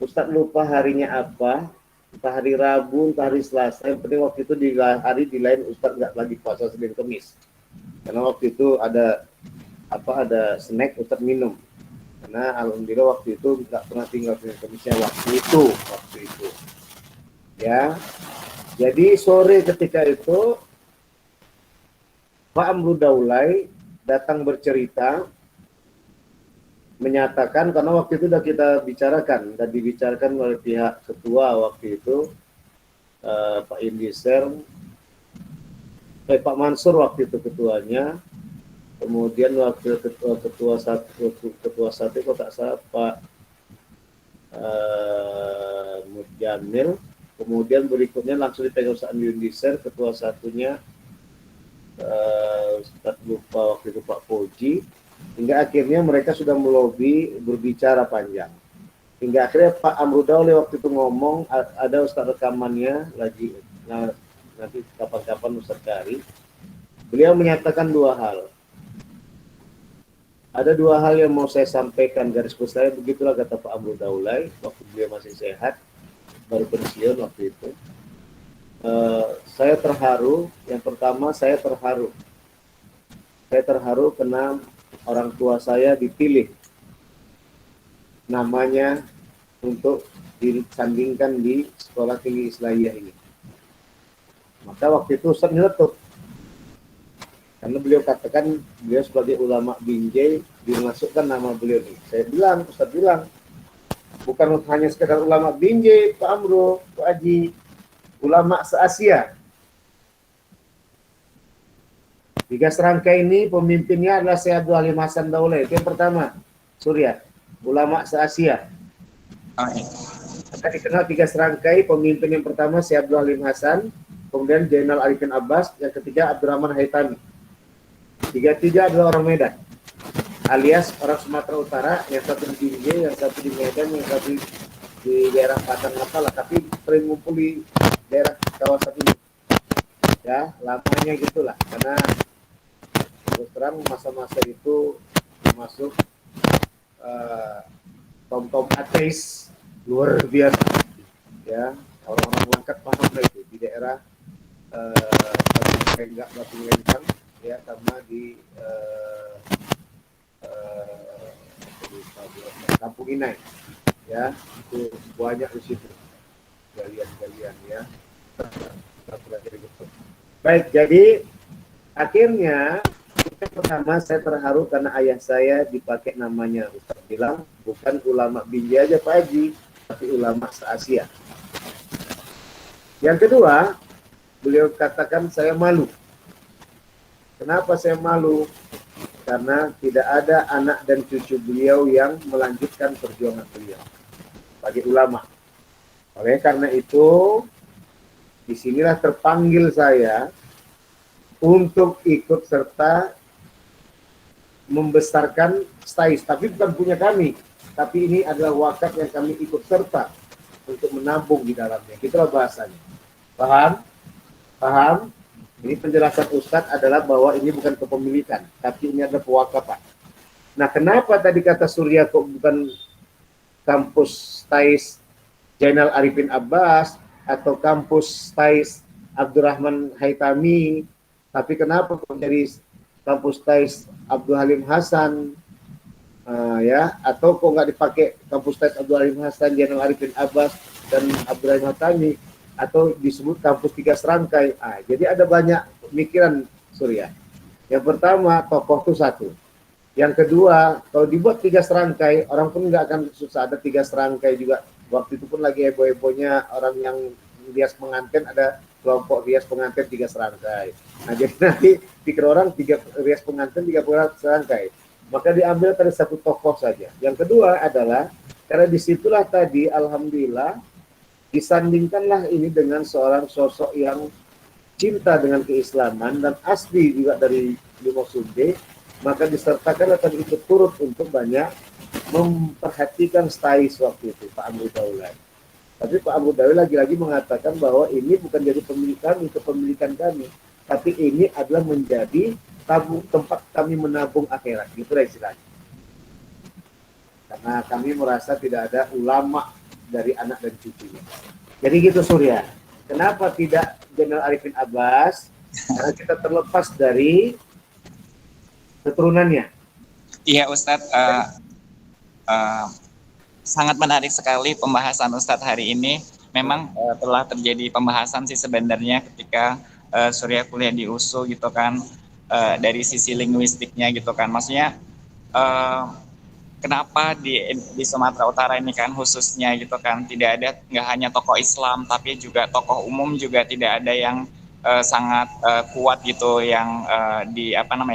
Ustadz lupa harinya apa, entah hari Rabu, entah hari Selasa. Yang penting waktu itu di lain Ustadz nggak lagi puasa Senin Kemis. Karena waktu itu ada snack Ustadz minum. Karena alhamdulillah waktu itu nggak pernah tinggal Senin Kemisnya waktu itu. Ya, jadi sore ketika itu Pak Amru Daulay datang bercerita, menyatakan, karena waktu itu sudah kita bicarakan dan dibicarakan oleh pihak ketua waktu itu, Pak Indiser, Pak Mansur waktu itu ketuanya, kemudian waktu ketua satu kok tak salah Pak Mujamil, kemudian berikutnya langsung dipegang Ustaz Indiser, ketua satunya Ustaz lupa waktu itu Pak Koji, hingga akhirnya mereka sudah melobi berbicara panjang. Hingga akhirnya Pak Amru Daulay waktu itu ngomong, ada Ustaz rekamannya lagi, nanti kapan-kapan Ustaz cari. Beliau menyatakan dua hal. Ada dua hal yang mau saya sampaikan garis besar, begitulah kata Pak Amru Daulay waktu beliau masih sehat, baru pensiun waktu itu. Saya terharu. Yang pertama, saya terharu karena orang tua saya dipilih namanya untuk disandingkan di Sekolah Tinggi Islahiyah ini. Maka waktu itu Ustaz nyeletuk, karena beliau katakan beliau sebagai ulama Binjai dimasukkan nama beliau ini. Saya bilang, Ustaz bilang, bukan hanya sekedar ulama Binjai, Pak Amru, Pak Haji, ulama se-Asia. 3 serangkai ini pemimpinnya adalah Syekh Abdul Halim Hasan Daulay. Itu yang pertama, Surya, ulama se-Asia. Kita dikenal 3 serangkai, pemimpin yang pertama Syekh Abdul Halim Hasan, kemudian Zainal Arifin Abbas, yang ketiga Abdurrahman Haitami. 3 adalah orang Medan, alias orang Sumatera Utara, yang satu di Binjai, yang satu di Medan, yang satu di daerah Padang apalah, tapi sering ngumpul di daerah kawasan ini. Ya, lamanya gitulah, karena terus terang masa-masa itu termasuk kaum ateis luar biasa. Ya, orang-orang lengkap paham lah itu di daerah Batu Lentang, ya, sama di Kampung Inai, ya, itu banyak di situ galian-galian, ya. Baik, jadi akhirnya pertama saya terharu karena ayah saya dipakai namanya. Ustaz bilang bukan ulama Binjai aja Pak Haji, tapi ulama se-Asia. Yang kedua, beliau katakan saya malu. Kenapa saya malu? Karena tidak ada anak dan cucu beliau yang melanjutkan perjuangan beliau sebagai ulama. Oleh karena itu, disinilah terpanggil saya untuk ikut serta membesarkan STAIS, tapi bukan punya kami, tapi ini adalah wakaf yang kami ikut serta untuk menabung di dalamnya. Itulah bahasanya. Paham? Paham? Ini penjelasan Ustadz adalah bahwa ini bukan kepemilikan, tapi ini adalah pewakafan. Nah, kenapa tadi kata Surya kok bukan kampus STAIS Zainal Arifin Abbas atau kampus STAIS Abdurrahman Haitami, tapi kenapa kok jadi kampus STAIS Abdul Halim Hasan, ya, atau kok nggak dipakai kampus STAIS Abdul Halim Hasan, Zainal Arifin Abbas dan Abdurrahman Haitami, atau disebut kampus 3 serangkai. Jadi ada banyak pemikiran Surya. Yang pertama, tokoh itu satu. Yang kedua, kalau dibuat 3 serangkai, orang pun nggak akan susah, ada 3 serangkai juga. Waktu itu pun lagi heboh-hebohnya orang yang rias pengantin, ada kelompok rias pengantin 3 serangkai. Nah, jadi nanti pikir orang 3 rias pengantin 3 serangkai. Maka diambil dari satu tokoh saja. Yang kedua adalah karena disitulah tadi alhamdulillah disandingkanlah ini dengan seorang sosok yang cinta dengan keislaman dan asli juga dari Limo Sunde, maka disertakan akan ikut turut untuk banyak memperhatikan STAIS waktu itu, Pak Amru Daulay. Tapi Pak Amru Daulay lagi-lagi mengatakan bahwa ini bukan jadi pemilik kami, kepemilikan kami, tapi ini adalah menjadi tempat kami menabung akhirat, gitu lah istilahnya. Karena kami merasa tidak ada ulama dari anak dan cucunya. Jadi gitu Surya. Kenapa tidak Jenderal Arifin Abbas? Karena kita terlepas dari keturunannya. Iya Ustadz, sangat menarik sekali pembahasan Ustadz hari ini. Memang telah terjadi pembahasan sih sebenarnya ketika Surya kuliah di USU gitu kan, dari sisi linguistiknya gitu kan. Maksudnya kenapa di Sumatera Utara ini kan khususnya gitu kan tidak ada, nggak hanya tokoh Islam tapi juga tokoh umum juga tidak ada yang sangat kuat gitu yang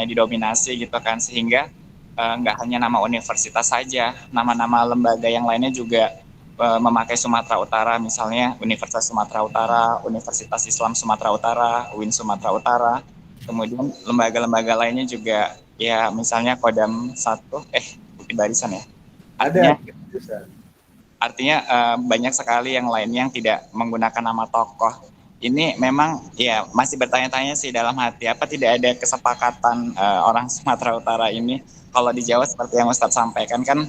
didominasi gitu kan, sehingga nggak hanya nama universitas saja, nama-nama lembaga yang lainnya juga memakai Sumatera Utara, misalnya Universitas Sumatera Utara, Universitas Islam Sumatera Utara, UIN Sumatera Utara, kemudian lembaga-lembaga lainnya juga ya misalnya Kodam 1, Bukti Barisan ya. Artinya banyak sekali yang lainnya yang tidak menggunakan nama tokoh. Ini memang ya masih bertanya-tanya sih dalam hati, apa tidak ada kesepakatan orang Sumatera Utara ini. Kalau di Jawa seperti yang Ustadz sampaikan kan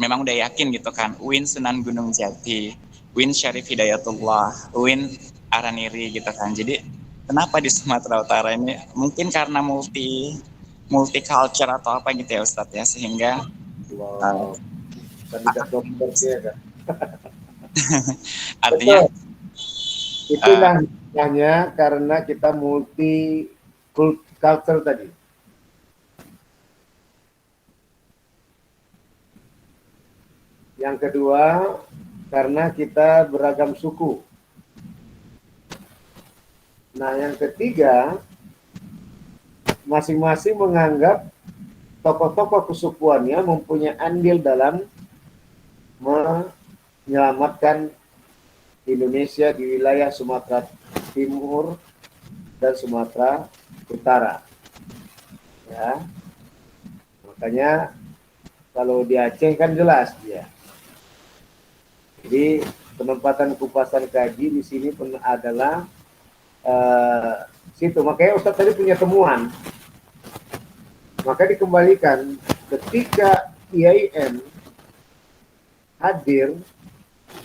memang udah yakin gitu kan, UIN Sunan Gunung Jati, UIN Syarif Hidayatullah, UIN Araniri gitu kan. Jadi kenapa di Sumatera Utara ini mungkin karena multi culture atau apa gitu ya Ustadz ya, sehingga kandidat dokter ya kan. Artinya itulah hanya karena kita multi culture tadi. Yang kedua, karena kita beragam suku. Nah, yang ketiga, masing-masing menganggap tokoh-tokoh kesukuannya mempunyai andil dalam menyelamatkan Indonesia di wilayah Sumatera Timur dan Sumatera Utara. Ya. Makanya kalau di Aceh kan jelas dia. Jadi penempatan kupasan kaji di sini adalah situ. Makanya Ustadz tadi punya temuan. Maka dikembalikan ketika IAIN hadir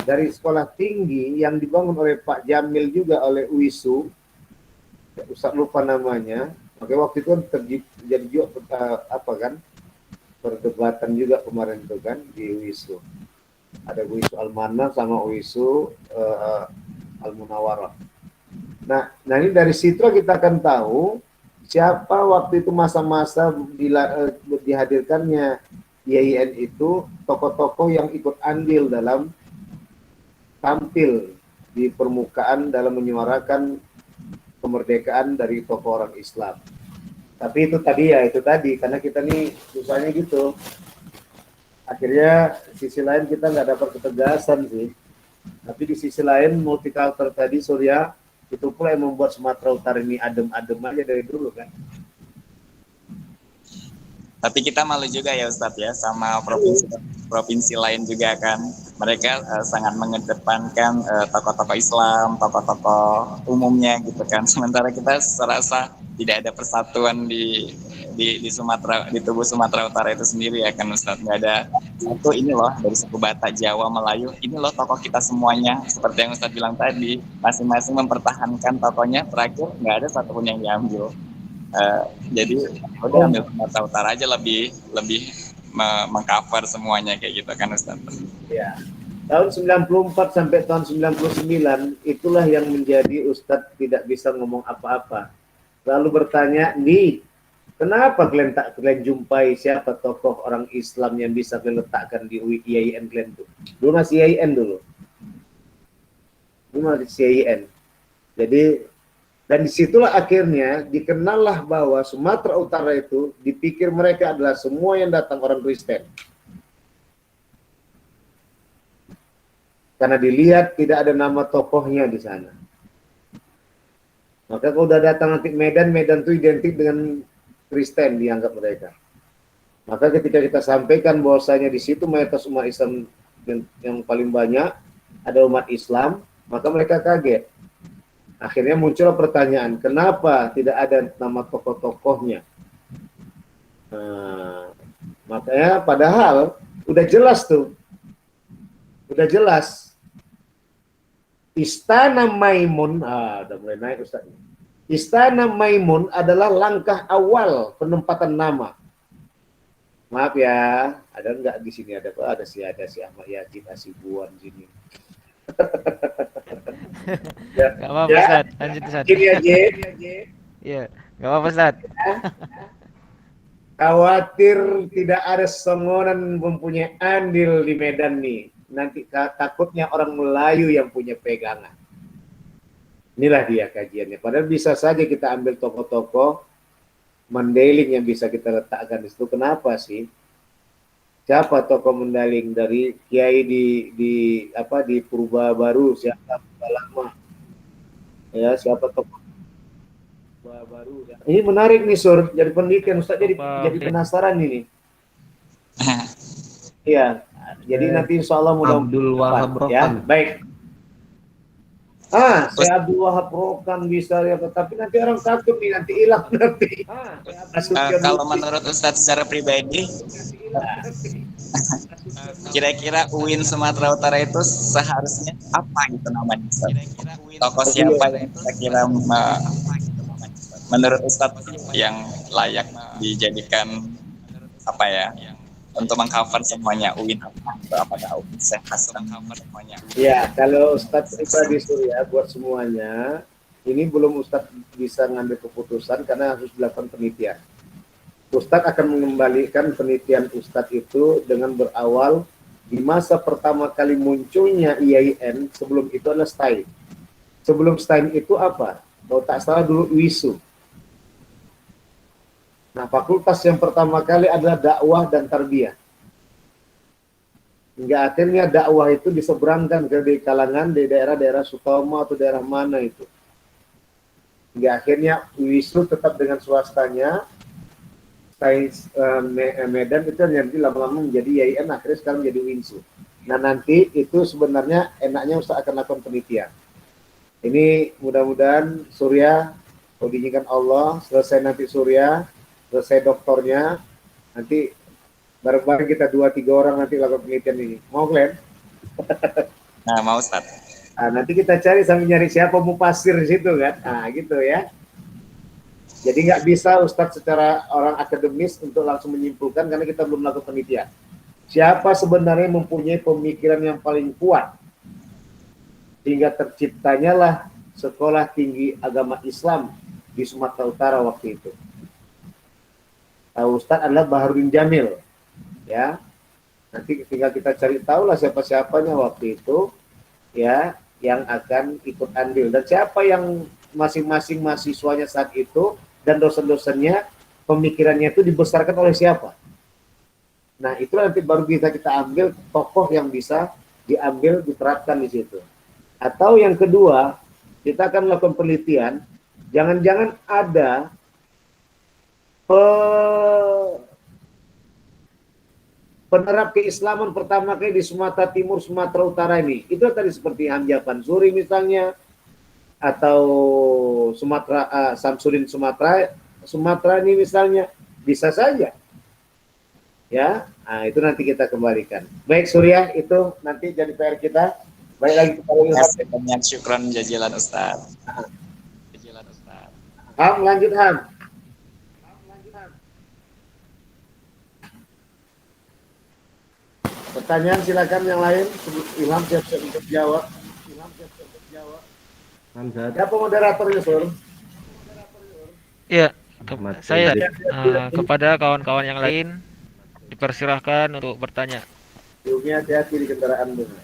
dari sekolah tinggi yang dibangun oleh Pak Jamil juga oleh UISU, Ustadz lupa namanya. Makanya waktu itu kan terjadi juga perdebatan juga kemarin itu kan di UISU. Ada UISU Al-Mana sama UISU Al-Munawarah. Nah ini dari situ kita akan tahu siapa waktu itu masa-masa dihadirkannya IAIN itu tokoh-tokoh yang ikut andil dalam tampil di permukaan dalam menyuarakan kemerdekaan dari tokoh orang Islam. Tapi itu tadi karena kita nih susahnya gitu. Akhirnya sisi lain kita nggak dapat ketegasan sih. Tapi di sisi lain multicultural tadi Surya itu pula yang membuat Sumatera Utara ini adem-adem aja dari dulu kan. Tapi kita malu juga ya Ustadz ya sama provinsi lain juga kan. Mereka sangat mengedepankan tokoh-tokoh Islam, tokoh-tokoh umumnya gitu kan. Sementara kita serasa tidak ada persatuan di Sumatera, di tubuh Sumatera Utara itu sendiri ya kan Ustadz. Nggak ada satu ini loh dari suku Batak, Jawa, Melayu. Ini loh tokoh kita semuanya. Seperti yang Ustadz bilang tadi, masing-masing mempertahankan tokohnya. Terakhir nggak ada satupun yang diambil. Jadi udah ambil Sumatera Utara aja lebih mengcover semuanya kayak gitu kan Ustaz. Ya. Tahun 94 sampai tahun 99 itulah yang menjadi Ustadz tidak bisa ngomong apa-apa. Lalu bertanya, kenapa kalian jumpai siapa tokoh orang Islam yang bisa kalian letakkan di IAIN kalian tuh? Dulu masih IAIN dulu. Dulu masih IAIN. Jadi dan disitulah akhirnya dikenallah bahwa Sumatera Utara itu dipikir mereka adalah semua yang datang orang Kristen. Karena dilihat tidak ada nama tokohnya di sana. Maka kalau udah datang nanti Medan itu identik dengan Kristen dianggap mereka. Maka ketika kita sampaikan bahwasanya di situ mayoritas umat Islam yang paling banyak ada umat Islam, maka mereka kaget. Akhirnya muncul pertanyaan, kenapa tidak ada nama tokoh-tokohnya? Nah, makanya padahal udah jelas tuh, udah jelas. Istana Maimun, udah mulai naik Ustaz. Istana Maimun adalah langkah awal penempatan nama. Maaf ya, ada nggak di sini ada apa? Ada si Ahmad Yajid Asibuan sini. Ya, Gak apa-apa ya. Ustaz, lanjut Ustaz. Gini aja. Iya, gak apa-apa Ustaz. Khawatir tidak ada songonan mempunyai andil di Medan nih. Nanti takutnya orang Melayu yang punya pegangan. Inilah dia kajiannya. Padahal bisa saja kita ambil tokoh-tokoh Mandailing yang bisa kita letakkan di situ. Kenapa sih? Siapa tokoh Mandailing dari kiai di Purba Baru, siapa Purba Lama? Ya, siapa tokoh Purba Baru? Ini menarik nih Sur, jadi penelitian Ustaz jadi penasaran ini. Iya, jadi nanti insya Allah Abdul Wahab Rokan. Ya, baik. Saya Abdul Wahab Rokan bisa ya, tapi nanti orang takut nih, nanti hilang nanti. Kalau menurut Ustadz secara pribadi, kira-kira UIN Sumatera Utara itu seharusnya apa gitu namanya Ustadz? Tokoh siapa yang kira-kira menurut Ustadz yang layak dijadikan apa ya? Untuk mengcover semuanya UIN apakah UIN Sehas mengcover semuanya? Ya, kalau Ustadz pribadi Surya buat semuanya, ini belum Ustadz bisa ngambil keputusan karena harus dilakukan penelitian. Ustadz akan mengembalikan penelitian Ustadz itu dengan berawal di masa pertama kali munculnya IAIN, sebelum itu adalah STAIN. Sebelum STAIN itu apa? Kalau tak salah dulu WISU. Nah, fakultas yang pertama kali adalah dakwah dan tarbiyah. Hingga akhirnya dakwah itu diseberangkan ke kalangan di daerah-daerah Sutomo atau daerah mana itu. Hingga akhirnya WISU tetap dengan swastanya. Medan itu nanti lama-lama menjadi IAIN, akhirnya sekarang menjadi WINSU. Nah, nanti itu sebenarnya enaknya Ustaz akan lakukan penelitian. Ini mudah-mudahan Surya, kalau diizinkan Allah, selesai nanti Surya, selesai doktornya, nanti bareng-bareng kita 2-3 orang nanti lakukan penelitian ini. Mau Glenn? Nah, mau Ustaz. Nah, nanti kita cari sambil nyari siapa mufasir di situ kan. Nah, gitu ya. Jadi nggak bisa Ustadz secara orang akademis untuk langsung menyimpulkan karena kita belum melakukan penelitian. Siapa sebenarnya mempunyai pemikiran yang paling kuat hingga terciptanya lah Sekolah Tinggi Agama Islam di Sumatera Utara waktu itu. Ustadz adalah Baharudin Jamil, ya. Nanti tinggal kita cari tahu lah siapa-siapanya waktu itu, ya, yang akan ikut andil dan siapa yang masing-masing mahasiswanya saat itu dan dosen-dosennya pemikirannya itu dibesarkan oleh siapa. Nah, itu nanti baru kita ambil tokoh yang bisa diambil diterapkan di situ. Atau yang kedua, kita akan melakukan penelitian, jangan-jangan ada penerap keislaman pertama kali di Sumatera Timur, Sumatera Utara ini. Itu tadi seperti Hamzah Pansuri misalnya, atau Sumatera Samsudin Sumatera ini misalnya, bisa saja. Ya, nah, itu nanti kita kembalikan. Baik Surya, itu nanti jadi PR kita. Baik lagi kepada Ilham. Banyak syukran jazilan Ustaz. Ham, lanjut Ham. Pertanyaan silakan yang lain. Ilham siap-siap untuk jawab. Siapa moderatornya, Sur? Iya, saya kepada kawan-kawan yang lain dipersilahkan untuk bertanya. Sebelumnya hati-hati di kendaraan dulu.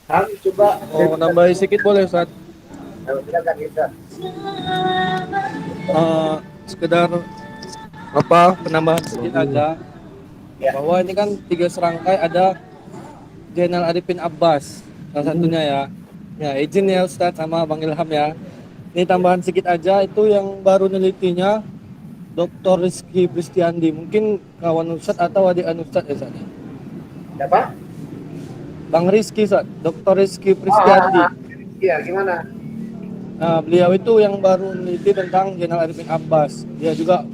Ham, coba. Mau nambahin sedikit boleh Ustaz? Silakan kita. Sekedar penambahan sedikit aja. Ya. Bahwa ini kan 3 serangkai ada Zainal Arifin Abbas salah satunya ya. Ya izin ya Ustaz sama Bang Ilham ya. Ini tambahan sedikit aja, itu yang baru nelitinya Dr. Rizky Pristiandi. Mungkin kawan Ustadz atau adik Ustadz ya Ustadz ya? Siapa? Bang Rizky Ustadz, Dr. Rizky Pristiandi. Iya, gimana? Nah, beliau itu yang baru meneliti tentang Zainal Arifin Abbas. Dia juga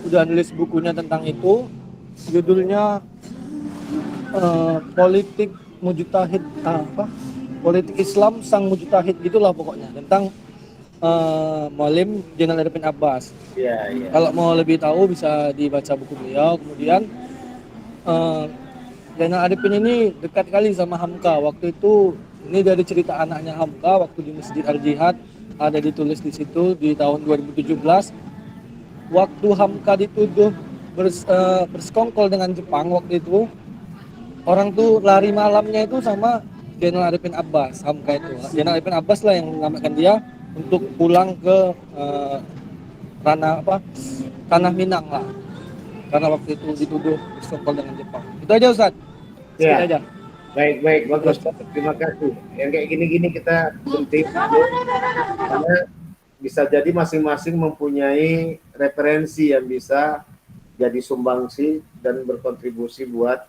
udah nulis bukunya tentang itu. Judulnya politik mujtahid politik Islam sang mujtahid gitulah pokoknya, tentang Muallim Zainal Arifin Abbas. Iya, iya. Kalau mau lebih tahu bisa dibaca buku beliau. Kemudian Zainal Arifin ini dekat kali sama Hamka. Waktu itu ini dari cerita anaknya Hamka waktu di Masjid Al Jihad, ada ditulis di situ di tahun 2017. Waktu Hamka dituduh bersekongkol dengan Jepang waktu itu, orang tuh lari malamnya itu sama Zainal Arifin Abbas. Hamka itu Zainal Arifin Abbas lah yang mengamankan dia untuk pulang ke tanah Minang lah, karena waktu itu dituduh bersekongkol dengan Jepang. Itu aja Ustaz. Sedikit Ya. aja. Baik, bagus. Terima kasih. Yang kayak gini-gini kita penting karena bisa jadi masing-masing mempunyai referensi yang bisa jadi sumbangsi dan berkontribusi buat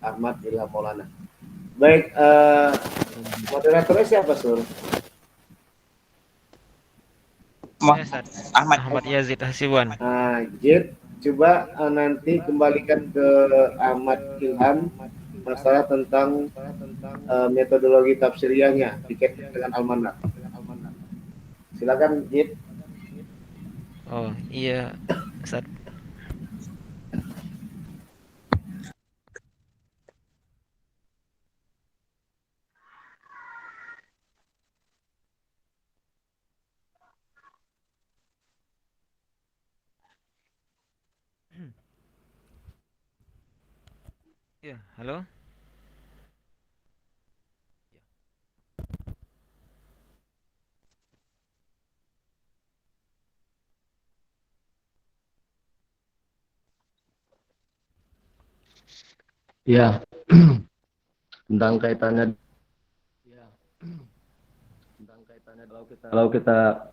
Ahmad Ilham Maulana. Baik, moderatornya siapa, Sur? Ya, Ustadz. Ahmad. Ahmad Yazid Hasibuan. Nah, Jid, coba nanti kembalikan ke Ahmad Ilham masalah tentang metodologi tafsiriyahnya dikaitkan dengan Al-Manar. Silakan, Jid. Oh iya Ustadz. Ya, halo. Ya, tentang kaitannya kalau kita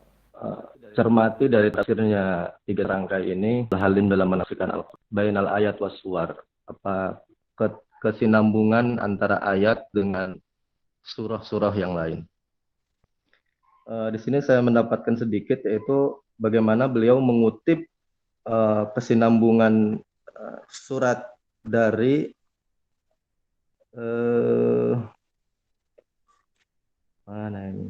cermati dari tafsirnya tiga rangkai ini, Halim dalam menafsirkan bainal ayat was suwar, kesinambungan antara ayat dengan surah-surah yang lain. Di sini saya mendapatkan sedikit, yaitu bagaimana beliau mengutip kesinambungan surat dari mana ini?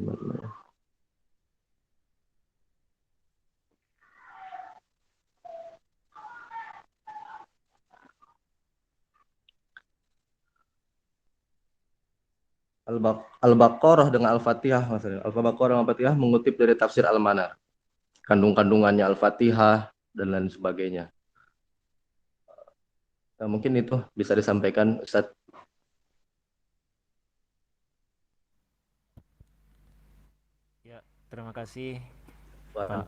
Al-Baqarah dengan Al-Fatihah, maksudnya Al-Baqarah dengan Al-Fatihah mengutip dari tafsir Al-Manar, kandung-kandungannya Al-Fatihah dan lain sebagainya. Nah, mungkin itu bisa disampaikan, Ustaz. Ya, terima kasih Pak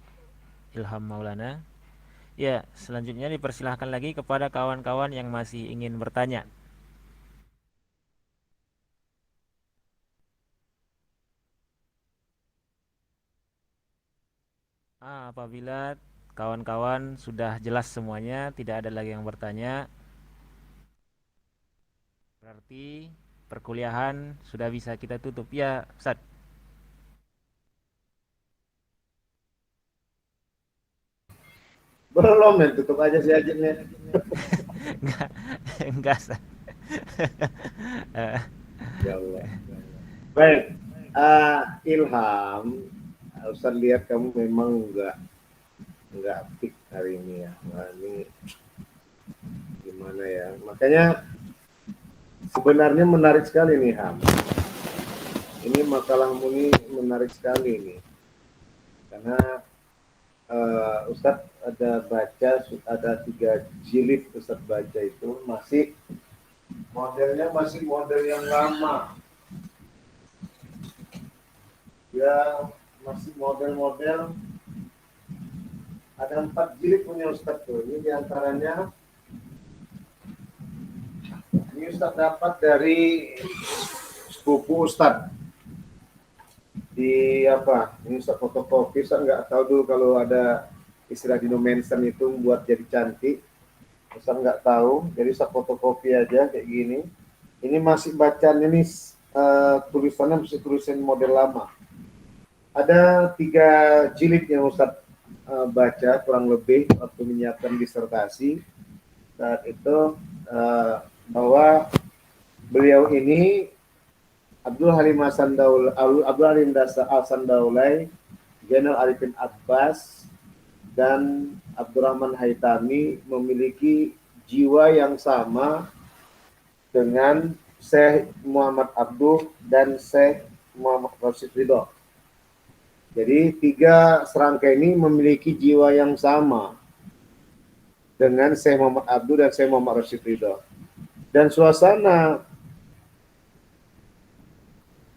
Ilham Maulana. Ya, selanjutnya dipersilahkan lagi kepada kawan-kawan yang masih ingin bertanya. Apabila kawan-kawan sudah jelas semuanya, tidak ada lagi yang bertanya, berarti perkuliahan sudah bisa kita tutup. Ya, Ustaz. Belum, men. Tutup aja sih ajaknya. Enggak, enggak, Ustaz. Ya Allah. Baik, Ilham, Ustaz lihat kamu memang nggak aktif hari ini ya. Nah, ini gimana ya? Makanya sebenarnya menarik sekali nih, Ham. Ini masalahmu ini menarik sekali nih, karena Ustadz ada 3 jilid Ustadz baca itu masih model yang lama ya, masih model ada 4 jilid punya Ustadz tuh. Ini diantaranya ini Ustadz dapat dari sepupu Ustadz di ini Ustadz fotokopi. Ustadz nggak tahu dulu kalau ada istilah dinomensen itu buat jadi cantik. Ustaz nggak tahu, jadi saya fotokopi aja kayak gini. Ini masih bacaan ini tulisannya masih tulisan model lama. Ada 3 jilid yang Ustaz baca kurang lebih waktu menyiapkan disertasi. Saat itu bahwa beliau ini Abdul Halim Hasan Daulay, Zainal Arifin Abbas, dan Abdurrahman Haitami memiliki jiwa yang sama dengan Syekh Muhammad Abduh dan Syekh Muhammad Rashid Ridho. Jadi 3 serangkai ini memiliki jiwa yang sama dengan Syekh Muhammad Abduh dan Syekh Muhammad Rashid Ridho. Dan suasana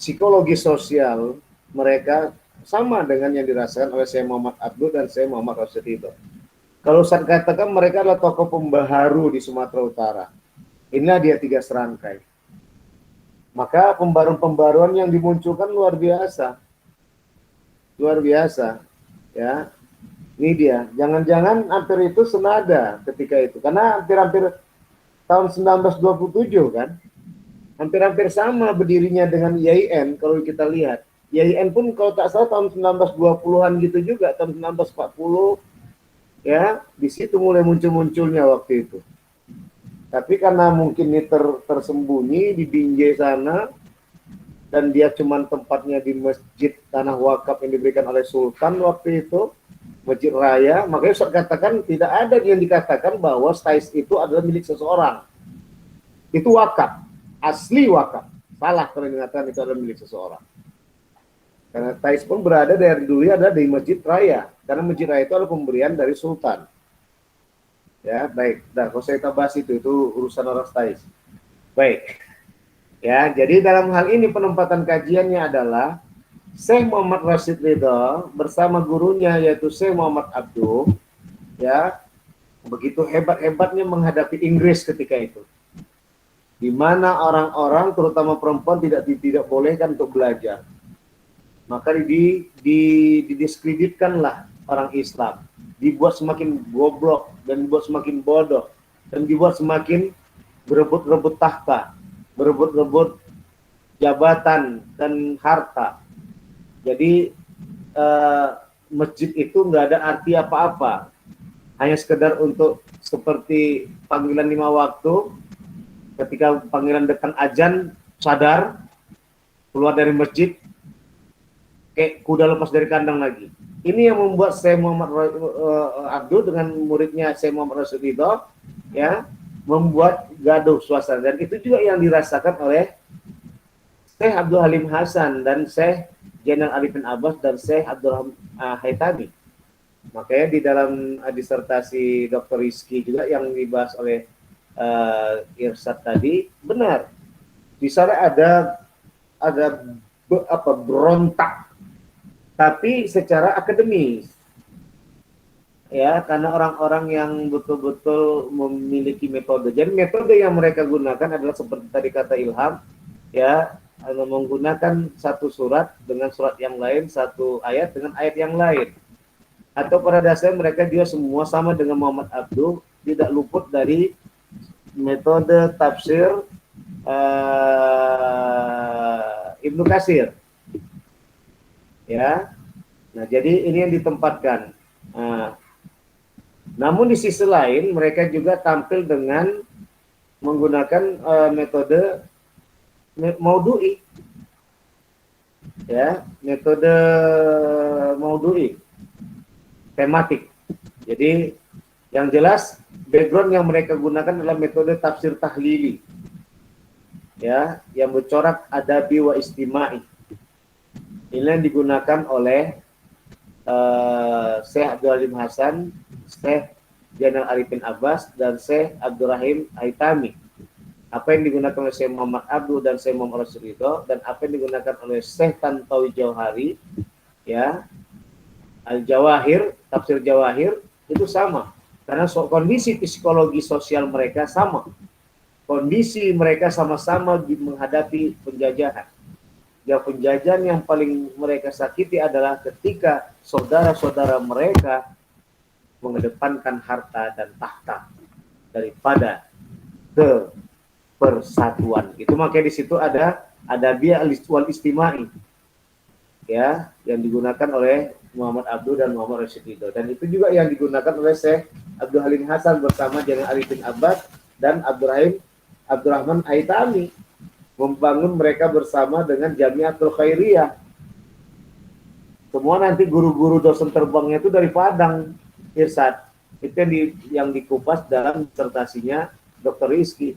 psikologi sosial mereka sama dengan yang dirasakan oleh Syekh Muhammad Abduh dan Syekh Muhammad Rashid Ridho. Kalau saya katakan mereka adalah tokoh pembaharu di Sumatera Utara. Inilah dia 3 serangkai. Maka pembaruan-pembaruan yang dimunculkan luar biasa. Luar biasa. Ya. Ini dia. Jangan-jangan hampir itu senada ketika itu. Karena hampir-hampir tahun 1927 kan. Hampir-hampir sama berdirinya dengan IAIN kalau kita lihat. IAIN pun kalau tak salah tahun 1920-an gitu juga, tahun 1940 ya, di situ mulai muncul-munculnya waktu itu. Tapi karena mungkin ini tersembunyi di Binjai sana dan dia cuma tempatnya di masjid tanah wakaf yang diberikan oleh Sultan waktu itu, Masjid Raya, makanya saya katakan tidak ada yang dikatakan bahwa STAIS itu adalah milik seseorang. Itu wakaf, asli wakaf. Salah kalau dikatakan itu adalah milik seseorang. Karena STAIS pun berada dari dulu ada di Masjid Raya. Karena Masjid Raya itu adalah pemberian dari Sultan. Ya, baik. Nah, kalau saya bahas itu urusan orang STAIS. Baik. Ya, jadi dalam hal ini penempatan kajiannya adalah Syekh Muhammad Rashid Ridho bersama gurunya yaitu Syekh Muhammad Abduh, ya, begitu hebat-hebatnya menghadapi Inggris ketika itu. Di mana orang-orang terutama perempuan tidak bolehkan untuk belajar. Maka didiskreditkanlah orang Islam, dibuat semakin goblok dan dibuat semakin bodoh dan dibuat semakin berebut-rebut tahta, berebut-rebut jabatan dan harta. Jadi masjid itu nggak ada arti apa-apa, hanya sekedar untuk seperti panggilan 5 waktu. Ketika panggilan datang azan, sadar keluar dari masjid kayak kuda lepas dari kandang lagi. Ini yang membuat Syekh Muhammad Abduh dengan muridnya Syekh Muhammad Rashid Ridho ya membuat gaduh suasana, dan itu juga yang dirasakan oleh Syekh Abdul Halim Hasan dan Syekh Zainal Arifin Abbas dan Syekh Abdurrahman Haitami. Makanya di dalam disertasi Dr. Rizky juga yang dibahas oleh Irsyad tadi benar. Di sana ada berontak, tapi secara akademis, ya, karena orang-orang yang betul-betul memiliki metode. Jadi metode yang mereka gunakan adalah seperti tadi kata Ilham, ya, menggunakan satu surat dengan surat yang lain, satu ayat dengan ayat yang lain. Atau pada dasarnya mereka juga semua sama dengan Muhammad Abduh, tidak luput dari metode tafsir Ibnu Katsir. Ya, nah jadi ini yang ditempatkan. Namun di sisi lain mereka juga tampil dengan menggunakan metode maudhu'i, ya, metode maudhu'i, tematik. Jadi yang jelas background yang mereka gunakan adalah metode tafsir tahlili, ya, yang bercorak adabi wa istima'i. Ini yang digunakan oleh Syekh Abdul Halim Hasan, Syekh Zainal Arifin Abbas, dan Syekh Abdurrahim Haitami. Apa yang digunakan oleh Syekh Muhammad Abduh dan Syekh Muhammad Rashid Ridho, dan apa yang digunakan oleh Syekh Tantawi Jauhari, ya, Al-Jawahir, tafsir Jawahir, itu sama. Karena kondisi psikologi sosial mereka sama. Kondisi mereka sama-sama menghadapi penjajahan. Ya, penjajahan yang paling mereka sakiti adalah ketika saudara-saudara mereka mengedepankan harta dan tahta daripada persatuan. Itu makanya di situ ada biya wal istimai, ya, yang digunakan oleh Muhammad Abduh dan Muhammad Rashid Ridho, dan itu juga yang digunakan oleh Syekh Abdul Halim Hasan bersama Jainal Arifin Abbas dan Abdurrahman Aitami, membangun mereka bersama dengan Jamiatul Khairiyah. Semua nanti guru-guru dosen terbangnya itu dari Padang, Irsad. Itu yang dikupas dalam disertasinya Dr. Rizky.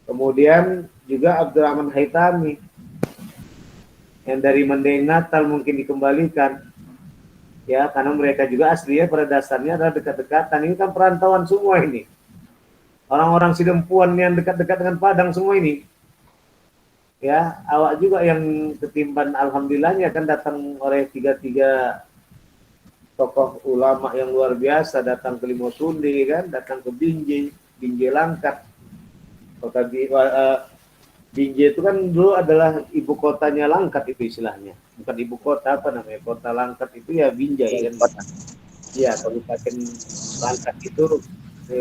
Kemudian juga Abdurrahman Haitami yang dari Mendeng Natal mungkin dikembalikan, ya, karena mereka juga aslinya pada dasarnya adalah dekat-dekatan. Ini kan perantauan semua ini, orang-orang Sidempuan yang dekat-dekat dengan Padang semua ini, ya. Awak juga yang ketimpan, alhamdulillahnya kan datang oleh tiga tokoh ulama yang luar biasa, datang ke Limosunde kan, datang ke Binjai Langkat. Kota Binjai itu kan dulu adalah ibu kotanya Langkat, itu istilahnya. Bukan ibu kota, apa namanya? Kota Langkat itu ya Binjai kan. Iya, Kabupaten Langkat itu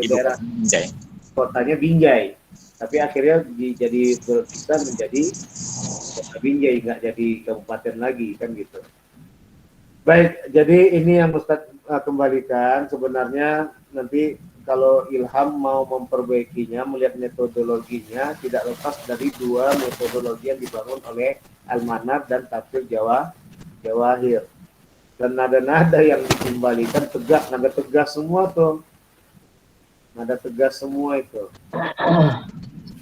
daerah Binjai. Kotanya Binjai. Tapi akhirnya jadi berpisah menjadi Kota Binjai, nggak jadi kabupaten lagi kan gitu. Baik, jadi ini yang Ustaz kembalikan. Sebenarnya nanti kalau Ilham mau memperbaikinya, melihat metodologinya, tidak lepas dari dua metodologi yang dibangun oleh Al-Manar dan Tafsir Jawahir. Dan nada-nada yang dikembalikan tegak, nada tegas semua tuh. Nada tegas semua itu.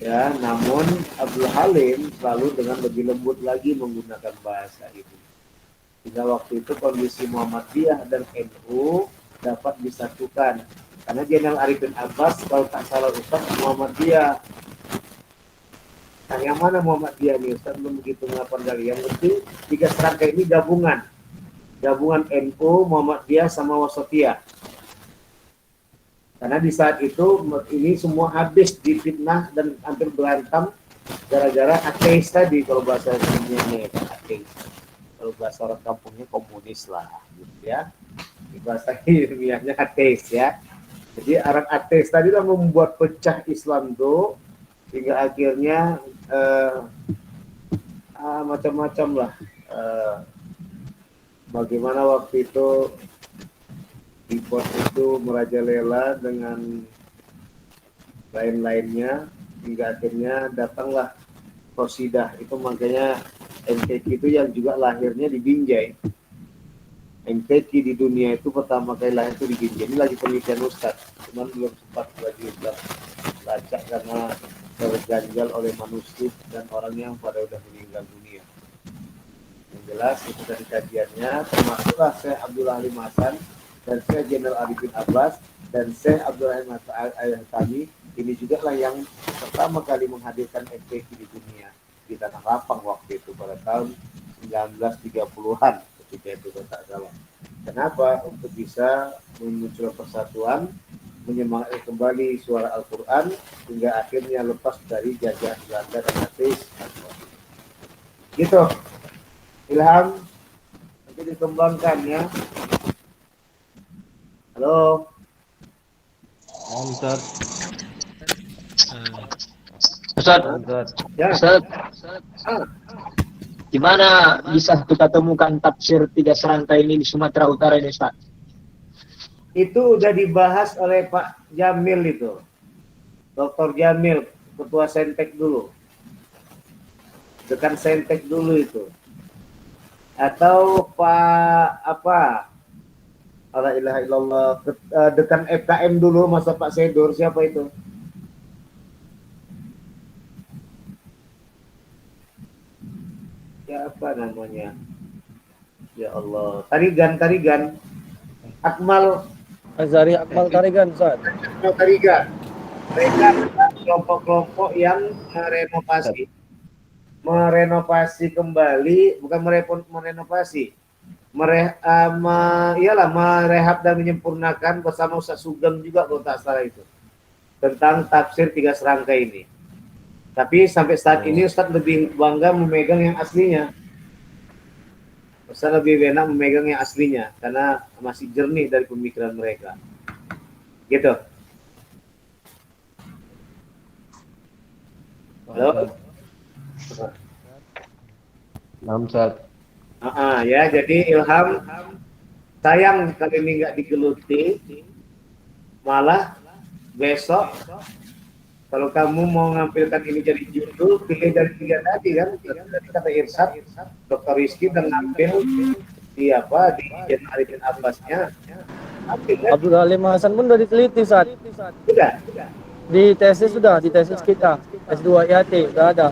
Ya, namun Abdul Halim selalu dengan lebih lembut lagi menggunakan bahasa ini. Hingga waktu itu kondisi Muhammadiyah dan NU dapat disatukan. Karena Jainal Arifin Abbas, kalau tak salah Ustaz, Muhammadiyah. Nah, yang mana Muhammadiyah nih Ustaz? Belum begitu mengapa dari. Yang penting tiga serangkai ini gabungan NU, Muhammadiyah sama Wasatiyah. Karena di saat itu ini semua habis difitnah dan hampir berantem gara-gara ateis tadi, kalau bahasa ilmiahnya ateis. Kalau bahasa orang kampungnya komunis lah, gitu ya. Di bahasa ilmiahnya ateis ya. Jadi orang ateis tadi lah membuat pecah Islam tuh, hingga akhirnya macam-macam lah. Bagaimana waktu itu import itu merajalela dengan lain-lainnya, hingga akhirnya datanglah Qasidah. Itu makanya MTQ itu yang juga lahirnya di Binjai. MTQ di dunia itu pertama kali lahir itu di Binjai. Ini lagi penelitian Ustaz, cuman belum sempat lagi baca karena terganjal oleh manuskrip dan orang yang pada udah meninggal dunia. Yang jelas itu dari kajiannya termasuklah Syekh Abdul Halim Hasan dan Syekh Jainal Arifin Abbas dan Syekh Abdul Halim Al-Thani. Ini juga lah yang pertama kali menghadirkan MTQ di dunia di Tanah Lapang waktu itu pada tahun 1930-an. Ketika itu tak salah. Kenapa? Untuk bisa memunculkan persatuan, menyemangati kembali suara Al-Quran hingga akhirnya lepas dari jajah Belanda dan ateis. Gitu. Ilham, nanti dikembangkan ya. Halo. Ustaz. Ustaz, Ya. Ustaz, gimana bisa kita temukan tafsir tiga serangkai ini di Sumatera Utara ini, Ustaz? Itu udah dibahas oleh Pak Jamil itu. Dr. Jamil, Ketua Sentek dulu. Dekan Sentek dulu itu. Atau Pak apa? La ilaha illallah, dekan FKM dulu masa Pak Sedur, siapa itu? Ya apa namanya? Ya Allah, Tarigan. Akmal Azari Akmal Tarigan, Ustaz. Tarigan. Mereka adalah kelompok-kelompok yang merenovasi kembali, bukan merenovasi, merehab dan menyempurnakan bersama Ustaz Sugeng juga kalau tak salah itu, tentang tafsir tiga serangkai ini. Tapi sampai saat ini Ustaz lebih bangga memegang yang aslinya. Saya lebih enak memegang yang aslinya karena masih jernih dari pemikiran mereka. Gitu. Halo. Namsat. Ya, jadi Ilham sayang kali ini nggak digeluti, malah besok kalau kamu mau ngampilkan ini jadi judul, pilih dari 3 tadi kan. Tadi kata Irsad, Dr. Rizky dan ngambil di Jen Arifin Abbasnya. Ambil kan? Abdul Halim Hasan pun udah diteliti saat Sudah. di tesis kita S2 IAT udah ada.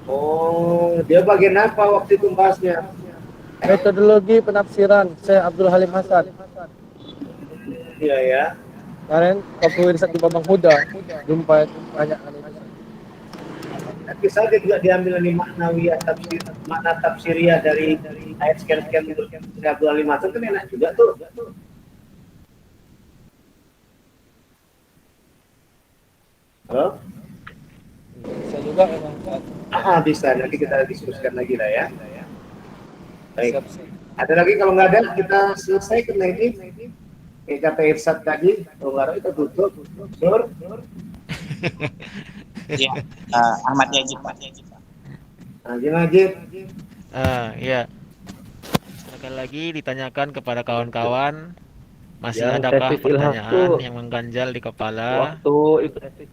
Oh, dia bagian apa waktu itu bahasnya? Metodologi penafsiran Syekh Abdul Halim Hasan. Iya ya. Kemarin waktu riset di Bambang Huda jumpa banyak kan itu. Tapi saja juga diambil nih makna tafsiriyah dari ayat sekian-sekian itu Abdul Halim Hasan kan enak juga tuh. Halo? Bisa juga memang Ustaz. Bisa, nanti kita diskusikan lagi lah ya. Baik. Siap, siap. Ada lagi kalau nggak ada kita selesai karena ini kata Irsad tadi, kalau nggak ada kita tutup. Sur. Iya, Ahmad Yajid, Pak. Majid. Ya. Sekali lagi ditanyakan kepada kawan-kawan, masih Yang adakah tesis Ilham pertanyaan tuh yang mengganjal di kepala? waktu itu tesis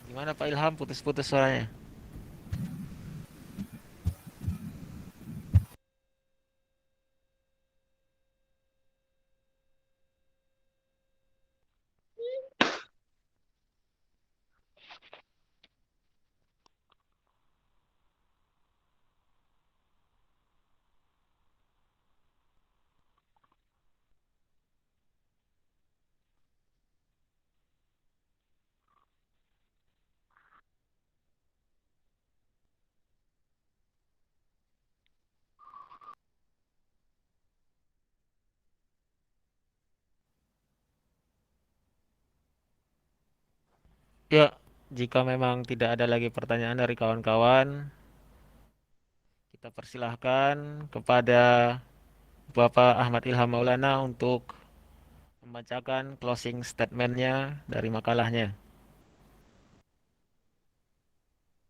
Gimana Pak Ilham? Putus-putus suaranya. Ya, jika memang tidak ada lagi pertanyaan dari kawan-kawan, kita persilahkan kepada Bapak Ahmad Ilham Maulana untuk membacakan closing statement-nya dari makalahnya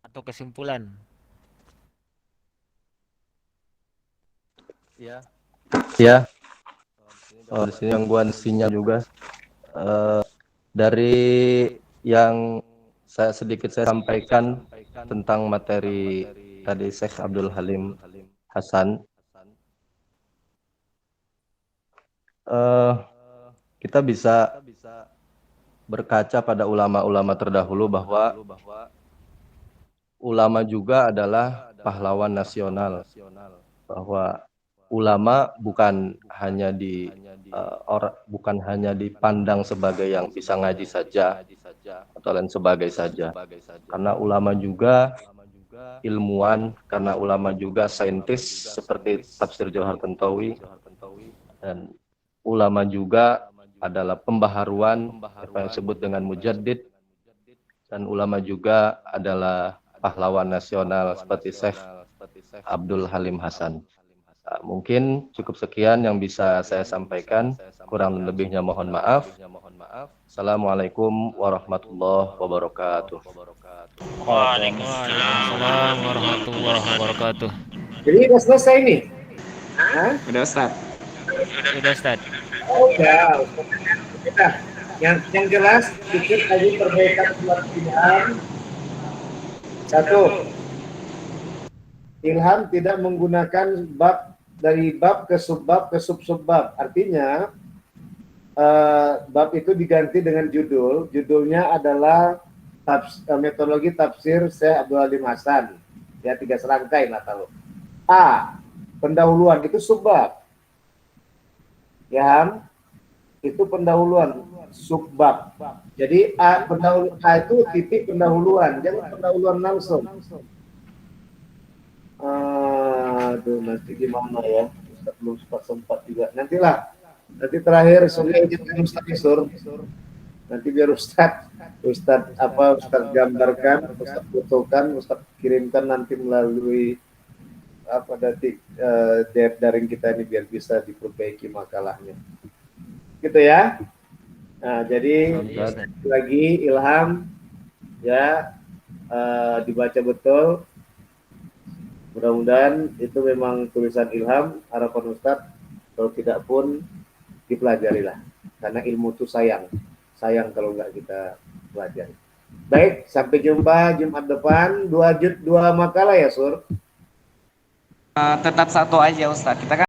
atau kesimpulan. ya. Ya. Di sini gangguan sinyal juga. Dari yang saya sampaikan tentang materi tadi Syekh Abdul Halim Hasan, kita bisa berkaca pada ulama-ulama terdahulu bahwa ulama juga adalah pahlawan nasional, bahwa ulama bukan hanya bukan hanya dipandang sebagai yang bisa ngaji saja atau lain sebagainya saja, karena ulama juga ilmuwan, karena ulama juga saintis seperti Tafsir Johar Tantawi, dan ulama juga adalah pembaharuan apa yang disebut dengan mujaddid, dan ulama juga adalah pahlawan nasional seperti Syekh Abdul Halim Hasan. Mungkin cukup sekian yang bisa saya sampaikan, kurang lebihnya mohon maaf. Assalamualaikum warahmatullahi wabarakatuh. Waalaikumsalam warahmatullahi wabarakatuh. Jadi udah selesai nih. Hah? Udah, Ustaz. Sudah, Ustaz. Oh ya, kita yang jelas sedikit lagi perbaikan buat Ilham. Satu, Ilham tidak menggunakan dari bab ke sub-subbab. Artinya bab itu diganti dengan judulnya adalah metodologi tafsir Syekh Abdul Halim Hasan. Ya, 3 serangkai lah kalau. A, pendahuluan itu subbab. Ya, itu pendahuluan subbab. Jadi A itu titik pendahuluan, jangan pendahuluan langsung. Aduh, nanti gimana ya? Ustaz belum sempat juga. Nanti terakhir sore izin Ustaz Isur. Nanti biar Ustadz gambarkan, Ustadz fotokan, Ustadz kirimkan nanti melalui daring kita ini biar bisa diperbaiki makalahnya. Gitu ya. Nah, jadi lagi Ilham ya dibaca betul. Mudah-mudahan itu memang tulisan Ilham, harapan Ustadz. Kalau tidak pun dipelajarilah. Karena ilmu itu sayang kalau nggak kita pelajari. Baik, sampai jumpa Jumat depan. 2 makalah ya, Sur? Tetap satu aja Ustadz. Kita kan